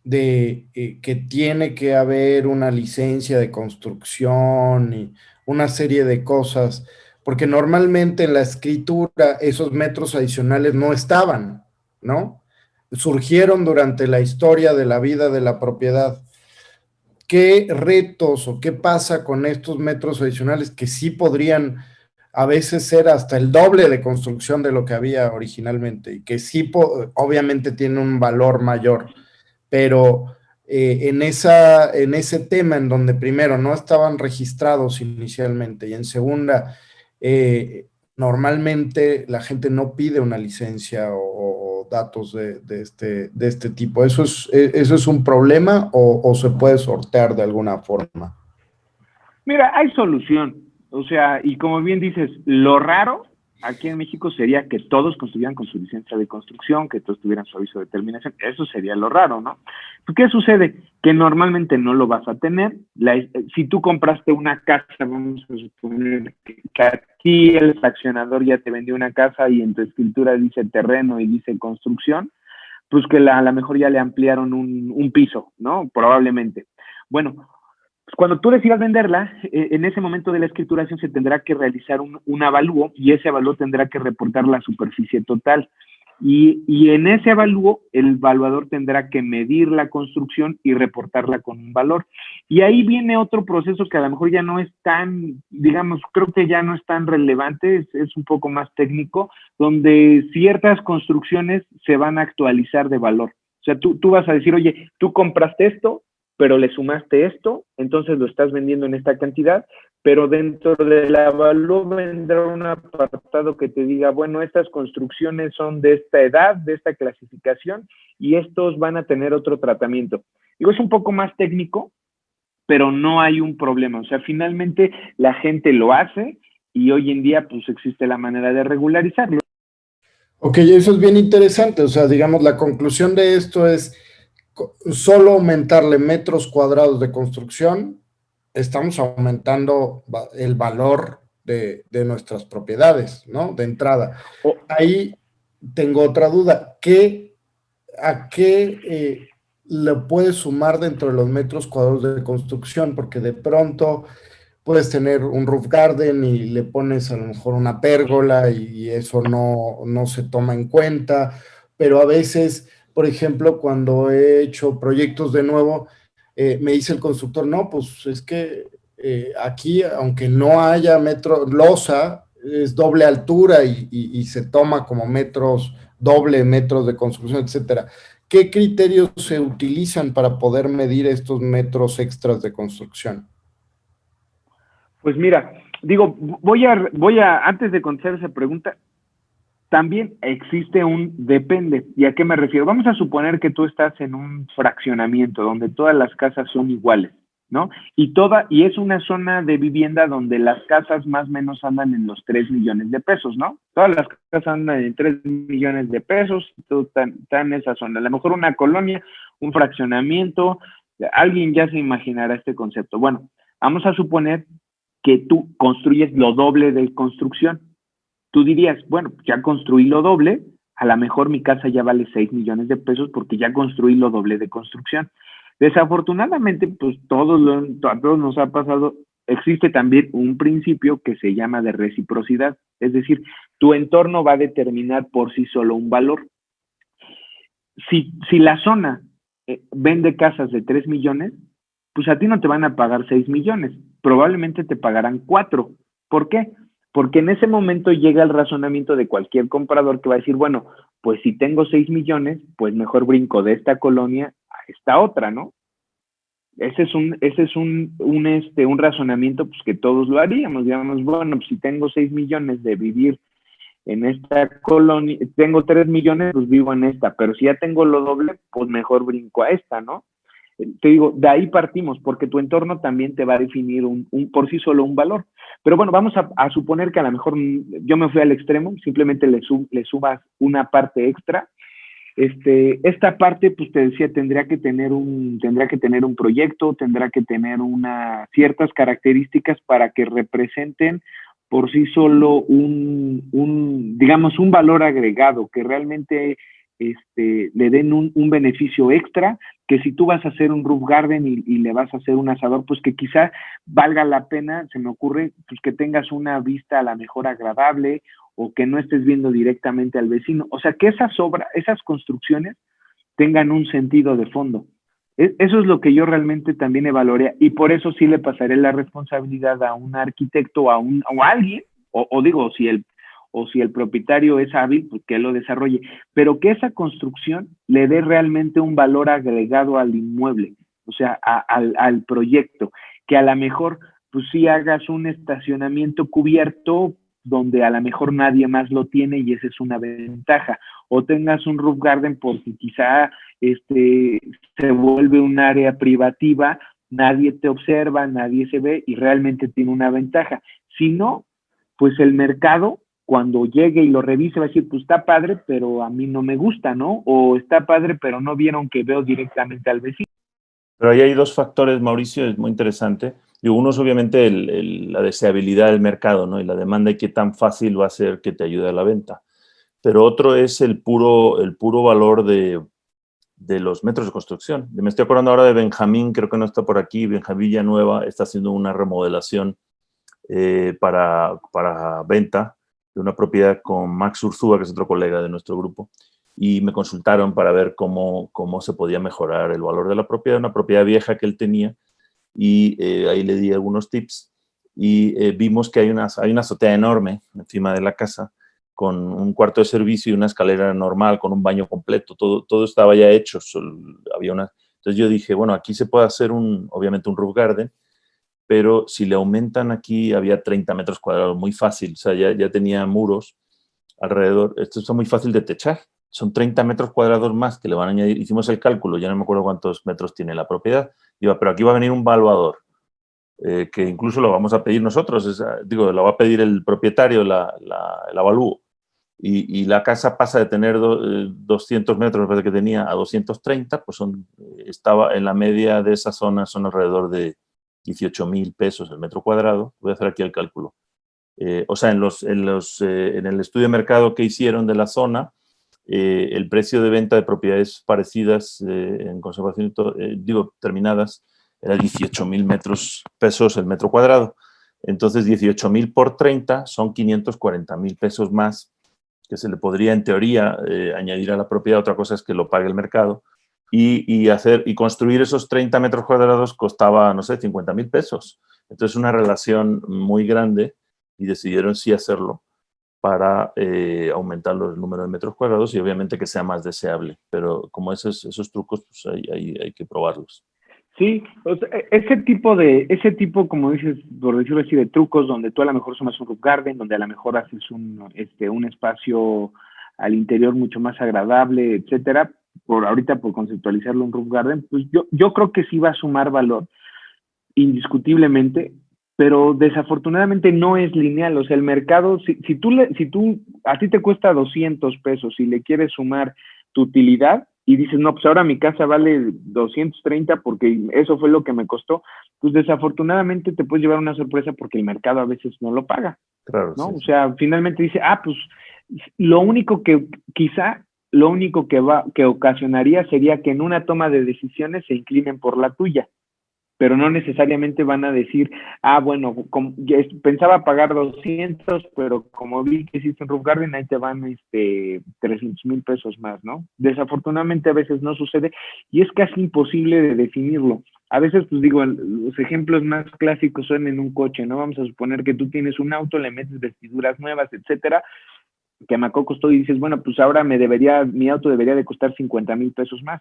de que tiene que haber una licencia de construcción y una serie de cosas, porque normalmente en la escritura esos metros adicionales no estaban, ¿no? surgieron durante la historia de la vida de la propiedad. ¿Qué retos o qué pasa con estos metros adicionales que sí podrían a veces ser hasta el doble de construcción de lo que había originalmente y que sí obviamente tiene un valor mayor, pero en ese tema en donde primero no estaban registrados inicialmente y en segunda, normalmente la gente no pide una licencia o datos de este tipo. ¿Eso es un problema o se puede sortear de alguna forma? Mira, hay solución. O sea, y como bien dices, lo raro aquí en México sería que todos construyeran con su licencia de construcción, que todos tuvieran su aviso de terminación. Eso sería lo raro, ¿no? ¿Qué sucede? Que normalmente no lo vas a tener. Si tú compraste una casa, vamos a suponer que aquí el fraccionador ya te vendió una casa y en tu escritura dice terreno y dice construcción, pues que a lo mejor ya le ampliaron un piso, ¿no? Probablemente. Bueno, cuando tú decidas venderla, en ese momento de la escrituración se tendrá que realizar un avalúo y ese avalúo tendrá que reportar la superficie total. Y en ese avalúo, el evaluador tendrá que medir la construcción y reportarla con un valor. Y ahí viene otro proceso que a lo mejor ya no es tan, digamos, creo que ya no es tan relevante, es un poco más técnico, donde ciertas construcciones se van a actualizar de valor. O sea, tú vas a decir, oye, tú compraste esto, pero le sumaste esto, entonces lo estás vendiendo en esta cantidad, pero dentro del avalúo vendrá un apartado que te diga, bueno, estas construcciones son de esta edad, de esta clasificación, y estos van a tener otro tratamiento. Digo, es un poco más técnico, pero no hay un problema. O sea, finalmente la gente lo hace y hoy en día pues existe la manera de regularizarlo. Ok, eso es bien interesante. O sea, digamos, la conclusión de esto es solo aumentarle metros cuadrados de construcción, estamos aumentando el valor de nuestras propiedades, ¿no? De entrada. Ahí tengo otra duda. ¿A qué le puedes sumar dentro de los metros cuadrados de construcción? Porque de pronto puedes tener un roof garden y le pones a lo mejor una pérgola y eso no se toma en cuenta, pero a veces, por ejemplo, cuando he hecho proyectos de nuevo, me dice el constructor, no, pues es que aquí, aunque no haya losa, es doble altura y se toma como doble metros de construcción, etcétera. ¿Qué criterios se utilizan para poder medir estos metros extras de construcción? Pues mira, digo, antes de contestar esa pregunta, también existe un depende. ¿Y a qué me refiero? Vamos a suponer que tú estás en un fraccionamiento donde todas las casas son iguales, ¿no? Y es una zona de vivienda donde las casas más o menos andan en los 3 millones de pesos, ¿no? Todas las casas andan en 3 millones de pesos, están en esa zona. A lo mejor una colonia, un fraccionamiento, alguien ya se imaginará este concepto. Bueno, vamos a suponer que tú construyes lo doble de construcción. Tú dirías, bueno, ya construí lo doble, a lo mejor mi casa ya vale 6 millones de pesos porque ya construí lo doble de construcción. Desafortunadamente, pues a todos nos ha pasado, existe también un principio que se llama de reciprocidad, es decir, tu entorno va a determinar por sí solo un valor. Si la zona vende casas de 3 millones, pues a ti no te van a pagar 6 millones, probablemente te pagarán 4. ¿Por qué? Porque en ese momento llega el razonamiento de cualquier comprador que va a decir, bueno, pues si tengo 6 millones, pues mejor brinco de esta colonia a esta otra, ¿no? Ese es un razonamiento pues, que todos lo haríamos. Digamos, bueno, pues si tengo 6 millones de vivir en esta colonia, tengo 3 millones, pues vivo en esta, pero si ya tengo lo doble, pues mejor brinco a esta, ¿no? Te digo, de ahí partimos, porque tu entorno también te va a definir por sí solo un valor. Pero bueno, vamos a suponer que a lo mejor yo me fui al extremo, simplemente le subas una parte extra. Esta parte, pues te decía, tendrá que tener un proyecto, tendrá que tener ciertas características para que representen por sí solo digamos, un valor agregado, que realmente le den un beneficio extra, que si tú vas a hacer un roof garden y le vas a hacer un asador, pues que quizá valga la pena, se me ocurre, pues que tengas una vista a la mejor agradable o que no estés viendo directamente al vecino. O sea, que esas construcciones tengan un sentido de fondo. Eso es lo que yo realmente también evaluaría, y por eso sí le pasaré la responsabilidad a un arquitecto o a alguien, o digo, si el propietario es hábil, pues que lo desarrolle, pero que esa construcción le dé realmente un valor agregado al inmueble, o sea, al proyecto, que a lo mejor, pues sí hagas un estacionamiento cubierto donde a lo mejor nadie más lo tiene y esa es una ventaja, o tengas un roof garden porque quizá se vuelve un área privativa, nadie te observa, nadie se ve y realmente tiene una ventaja. Si no, pues el mercado, cuando llegue y lo revise, va a decir, pues está padre, pero a mí no me gusta, ¿no? O está padre, pero no vieron que veo directamente al vecino. Pero ahí hay dos factores, Mauricio, es muy interesante. Y uno es obviamente la deseabilidad del mercado, ¿no? Y la demanda y qué tan fácil va a ser que te ayude a la venta. Pero otro es el puro valor de los metros de construcción. Me estoy acordando ahora de Benjamín, creo que no está por aquí, Benjamín Villanueva está haciendo una remodelación para venta de una propiedad con Max Urzúa, que es otro colega de nuestro grupo, y me consultaron para ver cómo se podía mejorar el valor de la propiedad, una propiedad vieja que él tenía, y ahí le di algunos tips, y vimos que hay una azotea enorme encima de la casa, con un cuarto de servicio y una escalera normal, con un baño completo, todo estaba ya hecho, entonces yo dije, bueno, aquí se puede hacer obviamente un roof garden, pero si le aumentan aquí, había 30 metros cuadrados, muy fácil, o sea, ya tenía muros alrededor, esto está muy fácil de techar, son 30 metros cuadrados más que le van a añadir, hicimos el cálculo, ya no me acuerdo cuántos metros tiene la propiedad, pero aquí va a venir un valuador, que incluso lo vamos a pedir nosotros, lo va a pedir el propietario, el avalúo, y la casa pasa de tener 200 metros, me parece que tenía, a 230, pues estaba en la media de esa zona, son alrededor de 18,000 pesos el metro cuadrado. Voy a hacer aquí el cálculo. O sea, en el estudio de mercado que hicieron de la zona, el precio de venta de propiedades parecidas en conservación, terminadas, era 18,000 pesos el metro cuadrado. Entonces, 18,000 por 30 son 540,000 pesos más que se le podría, en teoría, añadir a la propiedad. Otra cosa es que lo pague el mercado. Y construir esos 30 metros cuadrados costaba, no sé, 50,000 pesos. Entonces, una relación muy grande, y decidieron sí hacerlo para aumentar el número de metros cuadrados y obviamente que sea más deseable. Pero como esos trucos, pues hay que probarlos. Sí, o sea, ese tipo, como dices, por decirlo así, de trucos, donde tú a lo mejor sumas un roof garden, donde a lo mejor haces un espacio al interior mucho más agradable, etcétera, por conceptualizarlo un roof garden, pues yo creo que sí va a sumar valor, indiscutiblemente, pero desafortunadamente no es lineal. O sea, el mercado, si a ti te cuesta 200 pesos y le quieres sumar tu utilidad y dices, no, pues ahora mi casa vale 230 porque eso fue lo que me costó, pues desafortunadamente te puedes llevar una sorpresa porque el mercado a veces no lo paga. Claro, ¿no? sí. O sea, finalmente dice, pues lo único que ocasionaría sería que en una toma de decisiones se inclinen por la tuya, pero no necesariamente van a decir, bueno, pensaba pagar 200, pero como vi que hiciste un roof garden, ahí te van 300,000 pesos más, ¿no? Desafortunadamente a veces no sucede y es casi imposible de definirlo. A veces, pues digo, los ejemplos más clásicos son en un coche, ¿no? Vamos a suponer que tú tienes un auto, le metes vestiduras nuevas, etcétera, que me costó y dices, bueno, pues ahora mi auto debería de costar 50,000 pesos más.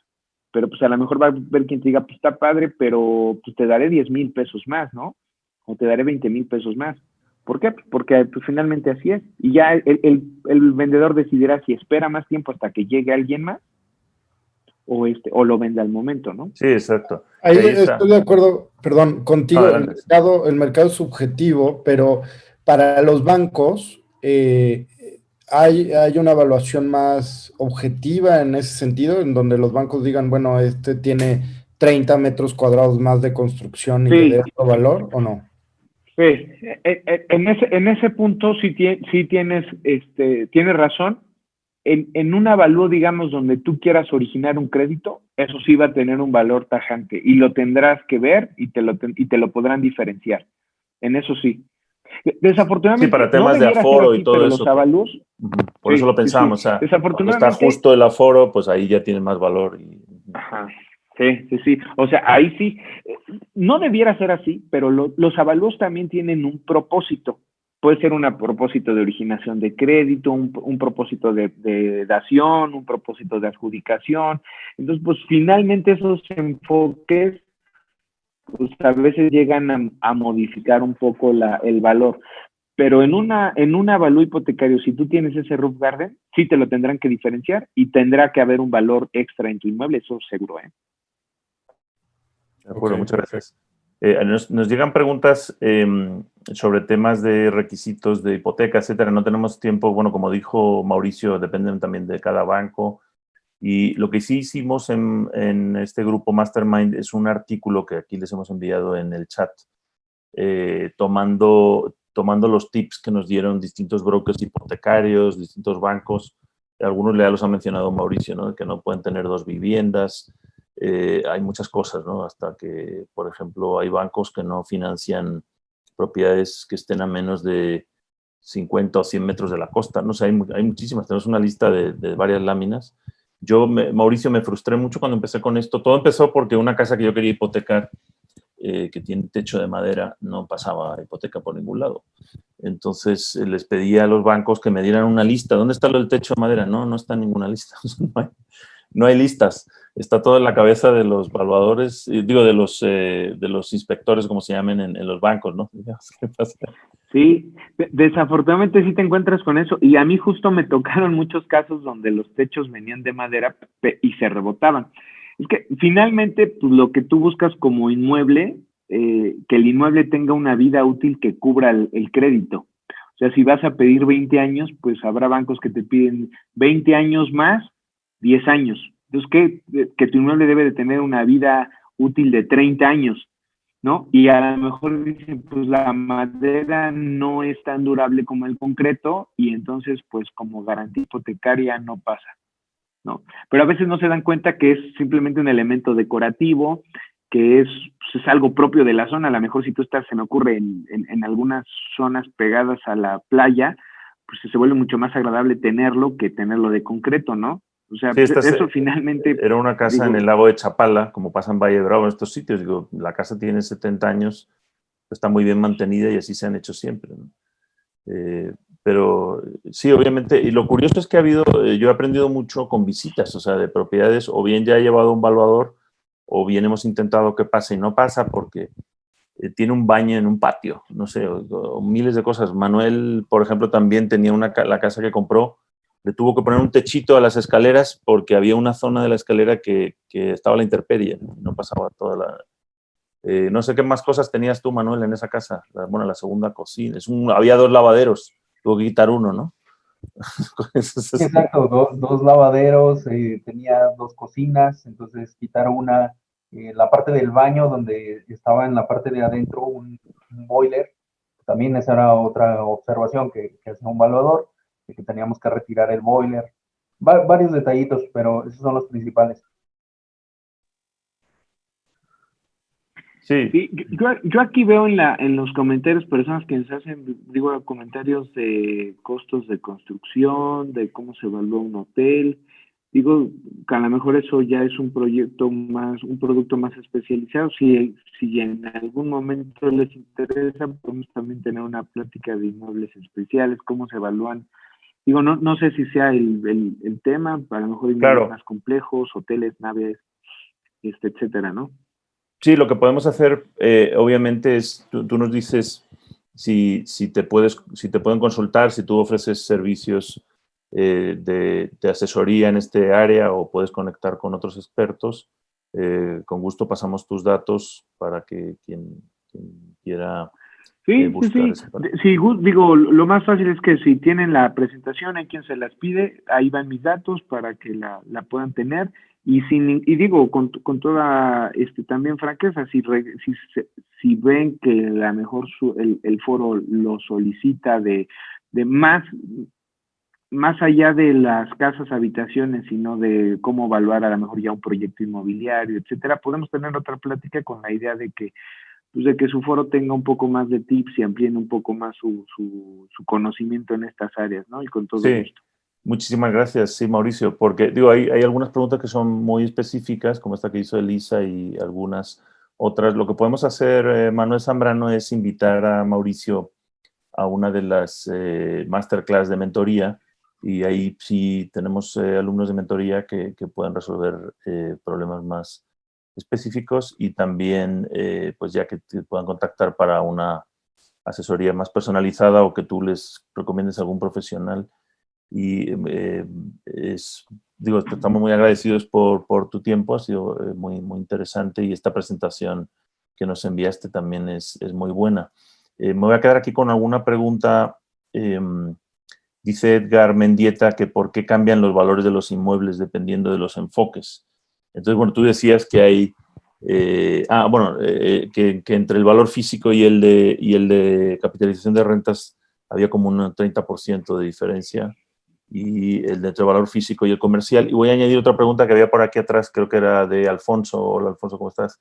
Pero pues a lo mejor va a haber quien te diga, pues está padre, pero pues te daré 10,000 pesos más, ¿no? O te daré 20,000 pesos más. ¿Por qué? Porque pues finalmente así es. Y ya el vendedor decidirá si espera más tiempo hasta que llegue alguien más o lo vende al momento, ¿no? Sí, exacto. Ahí estoy de acuerdo, perdón, contigo. No, el mercado es subjetivo, pero para los bancos hay una evaluación más objetiva en ese sentido, en donde los bancos digan, bueno, tiene 30 metros cuadrados más de construcción y le dé otro valor, ¿o no? Sí, en ese punto sí tienes razón. En un avalúo, digamos, donde tú quieras originar un crédito, eso sí va a tener un valor tajante y lo tendrás que ver y te lo podrán diferenciar. En eso sí. Desafortunadamente, Sí, para temas de debiera ser aforo así, y todo pero eso. los avalúos, Ujú. Por eso lo pensamos, o sea, cuando está desafortunadamente, justo el aforo, pues ahí ya tiene más valor. ajá, sí. O sea, ahí sí, no debiera ser así, pero los avalúos también tienen un propósito. Puede ser un propósito de originación de crédito, un propósito de dación, un propósito de adjudicación. Entonces, pues finalmente esos enfoques, pues a veces llegan a modificar un poco el valor. Pero en un avalúo hipotecario, si tú tienes ese roof garden, sí te lo tendrán que diferenciar y tendrá que haber un valor extra en tu inmueble, eso seguro, ¿eh? De acuerdo, Ok. muchas gracias. Nos llegan preguntas sobre temas de requisitos de hipoteca, etcétera. No tenemos tiempo, bueno, como dijo Mauricio, dependen también de cada banco. Y lo que sí hicimos en este grupo Mastermind es un artículo que aquí les hemos enviado en el chat, tomando los tips que nos dieron distintos brokers hipotecarios, distintos bancos. Algunos ya los ha mencionado Mauricio, ¿no? Que no pueden tener dos viviendas. Hay muchas cosas, ¿no? Hasta que, por ejemplo, hay bancos que no financian propiedades que estén a menos de 50 o 100 metros de la costa. No sé, hay muchísimas. Tenemos una lista de varias láminas. Mauricio, me frustré mucho cuando empecé con esto. Todo empezó porque una casa que yo quería hipotecar, que tiene techo de madera, no pasaba hipoteca por ningún lado. Entonces les pedí a los bancos que me dieran una lista. ¿Dónde está lo del techo de madera? No, no está en ninguna lista. No hay listas. Está todo en la cabeza de los evaluadores, digo, de los inspectores, como se llamen en los bancos, ¿no? ¿Qué pasa? Sí, desafortunadamente sí te encuentras con eso. Y a mí justo me tocaron muchos casos donde los techos venían de madera y se rebotaban. Es que finalmente, pues, lo que tú buscas como inmueble, que el inmueble tenga una vida útil que cubra el crédito. O sea, si vas a pedir 20 años, pues habrá bancos que te piden 20 años más 10 años. Entonces, que tu inmueble debe de tener una vida útil de 30 años, ¿no? Y a lo mejor dicen, pues la madera no es tan durable como el concreto y entonces, pues como garantía hipotecaria no pasa, ¿no? Pero a veces no se dan cuenta que es simplemente un elemento decorativo, que pues es algo propio de la zona. A lo mejor si tú estás, se me ocurre, en algunas zonas pegadas a la playa, pues se vuelve mucho más agradable tenerlo que tenerlo de concreto, ¿no? O sea, Sí, eso finalmente, era una casa digo, en el lago de Chapala, como pasa en Valle de Bravo, en estos sitios. Digo, la casa tiene 70 años, está muy bien mantenida y así se han hecho siempre, ¿no? Pero sí, obviamente, y lo curioso es que yo he aprendido mucho con visitas, o sea, de propiedades, o bien ya he llevado un valuador, o bien hemos intentado que pase y no pasa porque tiene un baño en un patio, no sé, o miles de cosas. Manuel, por ejemplo, también tenía la casa que compró, le tuvo que poner un techito a las escaleras porque había una zona de la escalera que estaba a la intemperie, no pasaba toda la... no sé qué más cosas tenías tú, Manuel, en esa casa. La segunda cocina. Había dos lavaderos, tuvo que quitar uno, ¿no? Exacto, dos lavaderos, tenía dos cocinas, entonces quitar una, la parte del baño donde estaba en la parte de adentro un boiler, también esa era otra observación que hacía un evaluador, de que teníamos que retirar el boiler, varios detallitos, pero esos son los principales. Sí. Sí, yo aquí veo en los comentarios personas que nos hacen, digo, comentarios de costos de construcción, de cómo se evalúa un hotel. Digo, que a lo mejor eso ya es un producto más especializado. Si en algún momento les interesa, podemos también tener una plática de inmuebles especiales, cómo se evalúan. Digo, no sé si sea el tema, a lo mejor inmuebles Claro. más complejos, hoteles, naves, etcétera, ¿no? Sí, lo que podemos hacer, obviamente, es, tú nos dices si te pueden consultar, si tú ofreces servicios de asesoría en este área o puedes conectar con otros expertos. Con gusto pasamos tus datos para que quien quiera buscar ese perfil. Sí, digo, lo más fácil es que si tienen la presentación, hay quien se las pide, ahí van mis datos para que la puedan tener. Y digo, con toda también franqueza, si ven que a lo mejor el foro lo solicita de más allá de las casas, habitaciones, sino de cómo evaluar a lo mejor ya un proyecto inmobiliario, etcétera, podemos tener otra plática con la idea de que pues de que su foro tenga un poco más de tips y amplíen un poco más su conocimiento en estas áreas, ¿no? Y con todo Sí. gusto. Muchísimas gracias, sí, Mauricio, porque digo, hay algunas preguntas que son muy específicas, como esta que hizo Elisa y algunas otras. Lo que podemos hacer, Manuel Zambrano, es invitar a Mauricio a una de las masterclass de mentoría, y ahí sí tenemos alumnos de mentoría que puedan resolver problemas más específicos, y también pues ya que te puedan contactar para una asesoría más personalizada o que tú les recomiendes a algún profesional. Y digo, estamos muy agradecidos por tu tiempo, ha sido muy, muy interesante, y esta presentación que nos enviaste también es muy buena. Me voy a quedar aquí con alguna pregunta. Dice Edgar Mendieta que por qué cambian los valores de los inmuebles dependiendo de los enfoques. Entonces, bueno, tú decías que hay, que entre el valor físico y el de capitalización de rentas había como un 30% de diferencia, y el de entre el valor físico y el comercial. Y voy a añadir otra pregunta que había por aquí atrás, creo que era de Alfonso. Hola, Alfonso, ¿cómo estás?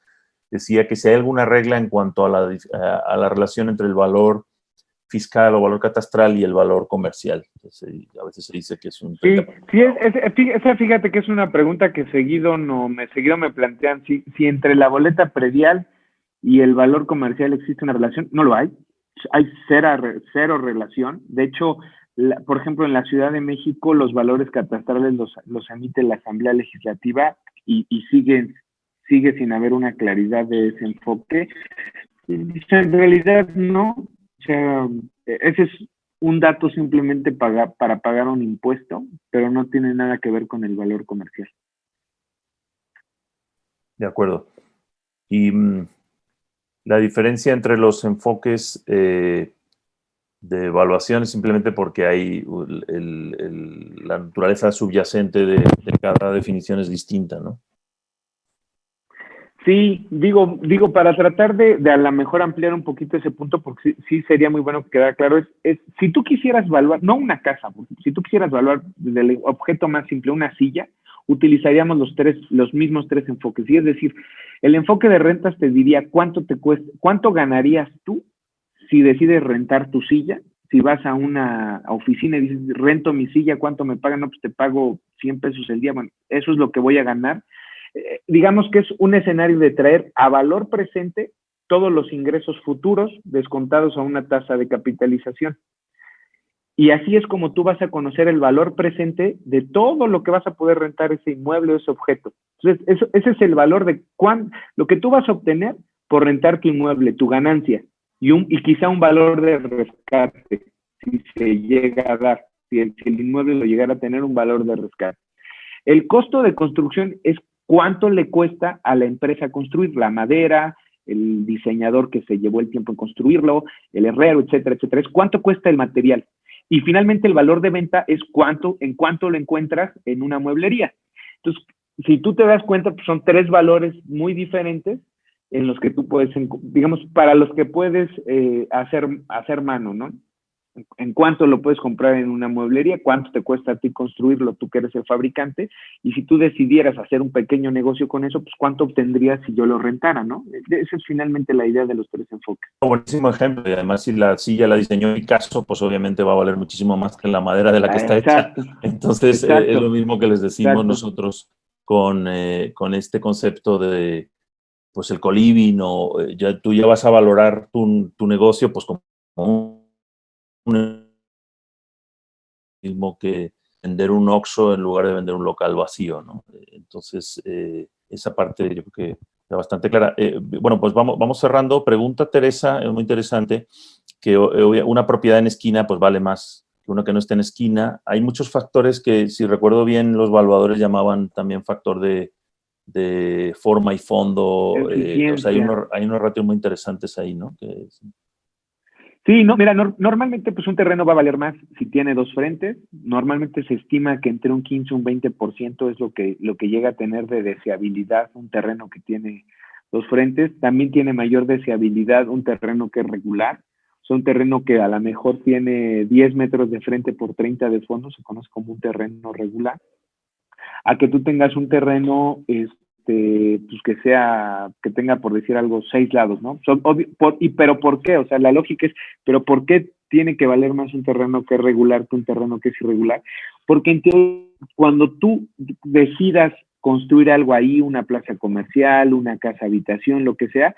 Decía que si hay alguna regla en cuanto a la relación entre el valor fiscal o valor catastral y el valor comercial. Entonces, a veces se dice que es un 30%. Esa fíjate que es una pregunta que seguido me plantean, si entre la boleta predial y el valor comercial existe una relación. No lo hay. Hay cero relación. De hecho, por ejemplo, en la Ciudad de México los valores catastrales los emite la Asamblea Legislativa y sigue sin haber una claridad de ese enfoque. En realidad no. O sea, ese es un dato simplemente para pagar un impuesto, pero no tiene nada que ver con el valor comercial. De acuerdo. Y la diferencia entre los enfoques de evaluación es simplemente porque hay la naturaleza subyacente de cada definición es distinta, ¿no? Sí, digo, para tratar de a lo mejor ampliar un poquito ese punto, porque sí sería muy bueno que quedara claro, es si tú quisieras evaluar, no una casa, si tú quisieras evaluar del objeto más simple, una silla, utilizaríamos los mismos tres enfoques. Y es decir, el enfoque de rentas te diría cuánto te cuesta, cuánto ganarías tú si decides rentar tu silla. Si vas a una oficina y dices, rento mi silla, ¿cuánto me pagan? No, pues te pago 100 pesos el día. Bueno, eso es lo que voy a ganar. Digamos que es un escenario de traer a valor presente todos los ingresos futuros descontados a una tasa de capitalización. Y así es como tú vas a conocer el valor presente de todo lo que vas a poder rentar ese inmueble o ese objeto. Entonces, ese es el valor de lo que tú vas a obtener por rentar tu inmueble, tu ganancia, y quizá un valor de rescate, si se llega a dar, si el inmueble lo llegara a tener un valor de rescate. El costo de construcción es cuánto le cuesta a la empresa construir la madera, el diseñador que se llevó el tiempo en construirlo, el herrero, etcétera, etcétera. Es cuánto cuesta el material. Y finalmente el valor de venta es en cuánto lo encuentras en una mueblería. Entonces, si tú te das cuenta, pues son tres valores muy diferentes en los que tú puedes, digamos, para los que puedes hacer mano, ¿no? En cuánto lo puedes comprar en una mueblería, cuánto te cuesta a ti construirlo, tú que eres el fabricante, y si tú decidieras hacer un pequeño negocio con eso, pues cuánto obtendrías si yo lo rentara, ¿no? Esa es finalmente la idea de los tres enfoques. Buenísimo ejemplo, y además si la silla la diseñó Picasso, pues obviamente va a valer muchísimo más que la madera de la que está hecha. Entonces, es lo mismo que les decimos nosotros con este concepto de, pues el co-living, o tú ya vas a valorar tu negocio, pues como un mismo que vender un Oxxo en lugar de vender un local vacío, ¿no? Entonces, esa parte yo creo que está bastante clara. Bueno, pues vamos cerrando. Pregunta Teresa, es muy interesante, que una propiedad en esquina pues vale más que una que no esté en esquina. Hay muchos factores que, si recuerdo bien, los evaluadores llamaban también factor de forma y fondo. O sea, hay unos ratios muy interesantes ahí, ¿no? Sí, no, mira, normalmente pues un terreno va a valer más si tiene dos frentes. Normalmente se estima que entre un 15 y un 20% es lo que llega a tener de deseabilidad un terreno que tiene dos frentes. También tiene mayor deseabilidad un terreno que es regular. O sea, un terreno que a lo mejor tiene 10 metros de frente por 30 de fondo, se conoce como un terreno regular. A que tú tengas un terreno pues que tenga, por decir algo, 6 lados, ¿no? Pero ¿por qué? O sea, la lógica es, ¿pero por qué tiene que valer más un terreno que es regular que un terreno que es irregular? Porque en teoría, cuando tú decidas construir algo ahí, una plaza comercial, una casa habitación, lo que sea,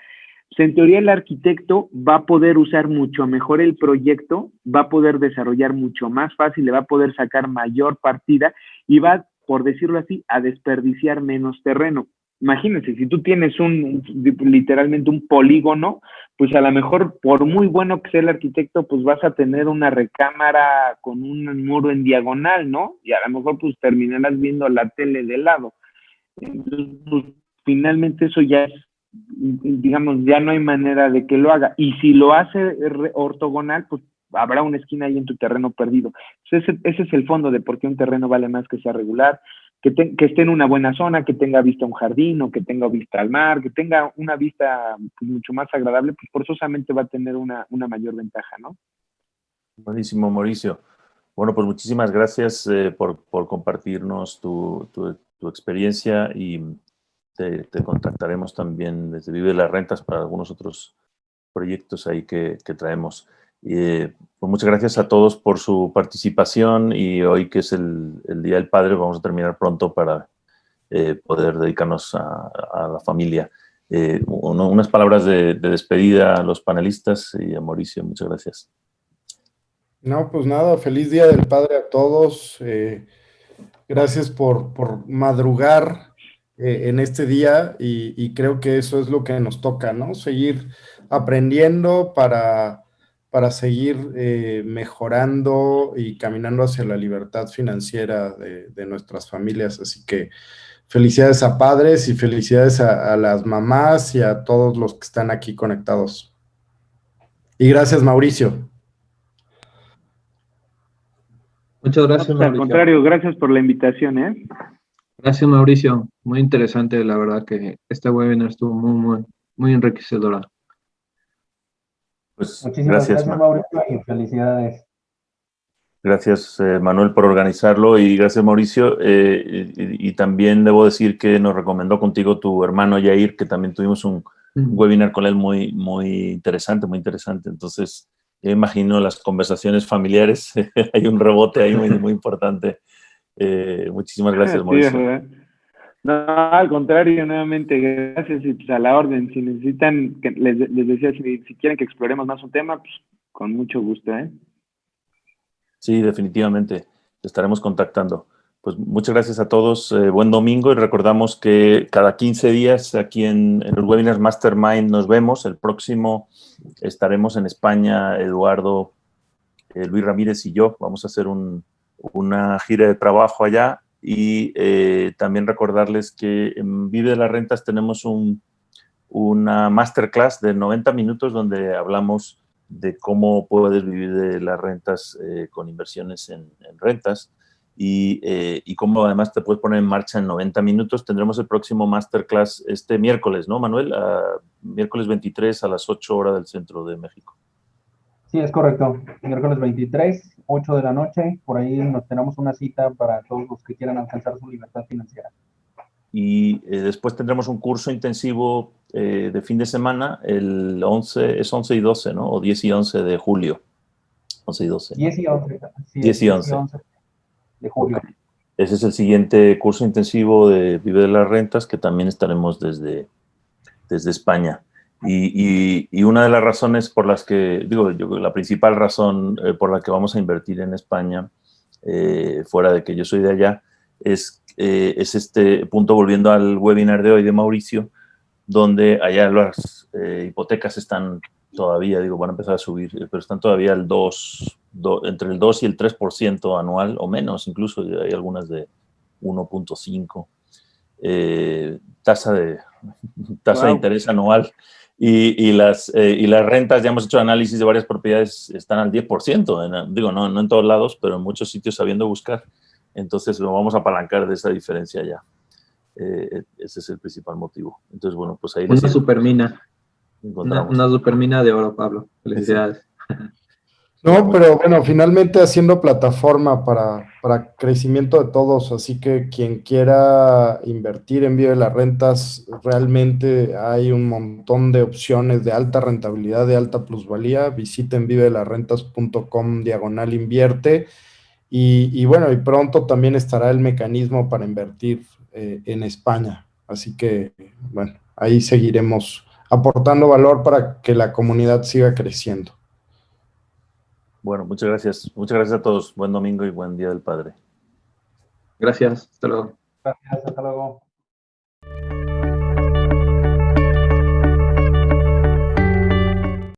pues en teoría el arquitecto va a poder usar mucho mejor el proyecto, va a poder desarrollar mucho más fácil, le va a poder sacar mayor partida y va, por decirlo así, a desperdiciar menos terreno. Imagínense, si tú tienes literalmente un polígono, pues a lo mejor, por muy bueno que sea el arquitecto, pues vas a tener una recámara con un muro en diagonal, ¿no? Y a lo mejor pues terminarás viendo la tele de lado. Entonces, pues, finalmente eso ya es, digamos, ya no hay manera de que lo haga. Y si lo hace ortogonal, pues habrá una esquina ahí en tu terreno perdido. Entonces, ese es el fondo de por qué un terreno vale más que sea regular, que esté en una buena zona, que tenga vista a un jardín o que tenga vista al mar, que tenga una vista pues, mucho más agradable, pues forzosamente va a tener una mayor ventaja, ¿no? Buenísimo, Mauricio. Bueno, pues muchísimas gracias por compartirnos tu experiencia y te contactaremos también desde Vive las Rentas para algunos otros proyectos ahí que traemos. Pues muchas gracias a todos por su participación y hoy que es el Día del Padre vamos a terminar pronto para poder dedicarnos a la familia. Unas palabras de despedida a los panelistas y a Mauricio, muchas gracias. No, pues nada, feliz Día del Padre a todos. Gracias por madrugar en este día y creo que eso es lo que nos toca, ¿no? Seguir aprendiendo para seguir mejorando y caminando hacia la libertad financiera de nuestras familias. Así que felicidades a padres y felicidades a las mamás y a todos los que están aquí conectados. Y gracias, Mauricio. Muchas gracias, No, pues, Mauricio. al contrario, gracias por la invitación, ¿eh? Gracias, Mauricio. Muy interesante, la verdad que este webinar estuvo muy enriquecedora. Pues Muchísimas gracias, Mauricio, y felicidades. Gracias, Manuel, por organizarlo y gracias, Mauricio. Y también debo decir que nos recomendó contigo tu hermano Yair, que también tuvimos un webinar con él muy interesante, muy interesante. Entonces, yo imagino las conversaciones familiares, hay un rebote ahí muy importante. Muchísimas gracias, Mauricio. Sí, no, al contrario, nuevamente, gracias y pues a la orden. Si necesitan, les decía, si quieren que exploremos más un tema, pues con mucho gusto, ¿eh? Sí, definitivamente. Te estaremos contactando. Pues muchas gracias a todos. Buen domingo y recordamos que cada 15 días aquí en los webinars Mastermind nos vemos. El próximo estaremos en España, Eduardo, Luis Ramírez y yo. Vamos a hacer una gira de trabajo allá y también recordarles que en Vive de las Rentas tenemos una masterclass de 90 minutos donde hablamos de cómo puedes vivir de las rentas con inversiones en rentas y cómo además te puedes poner en marcha en 90 minutos. Tendremos el próximo masterclass este miércoles, ¿no, Manuel? Miércoles 23 a las 8 horas del centro de México. Sí, es correcto. Miércoles 23, 8 de la noche. Por ahí nos tenemos una cita para todos los que quieran alcanzar su libertad financiera. Y después tendremos un curso intensivo de fin de semana, el 11 y 12, ¿no? O 10 y 11 de julio. 11 y 12. 10 y 11. Sí, 10 y 11. De julio. Okay. Ese es el siguiente curso intensivo de Vive de las Rentas, que también estaremos desde España. Y una de las razones por las que, la principal razón por la que vamos a invertir en España, fuera de que yo soy de allá, es este punto, volviendo al webinar de hoy de Mauricio, donde allá las hipotecas están todavía, van a empezar a subir, pero están todavía entre el 2 y el 3% anual, o menos, incluso hay algunas de 1.5%. Tasa de interés anual. Y las rentas, ya hemos hecho análisis de varias propiedades, están al 10%. No en todos lados, pero en muchos sitios sabiendo buscar. Entonces lo vamos a apalancar de esa diferencia ya. Ese es el principal motivo. Entonces, bueno, pues ahí... Una supermina. Una supermina de oro, Pablo. Felicidades. No, pero bueno, finalmente haciendo plataforma para crecimiento de todos, así que quien quiera invertir en Vive las Rentas, realmente hay un montón de opciones de alta rentabilidad, de alta plusvalía. Visiten vivelasrentas.com/invierte y bueno, y pronto también estará el mecanismo para invertir en España. Así que, bueno, ahí seguiremos aportando valor para que la comunidad siga creciendo. Bueno, muchas gracias. Muchas gracias a todos. Buen domingo y buen Día del Padre. Gracias, hasta luego. Gracias, hasta luego.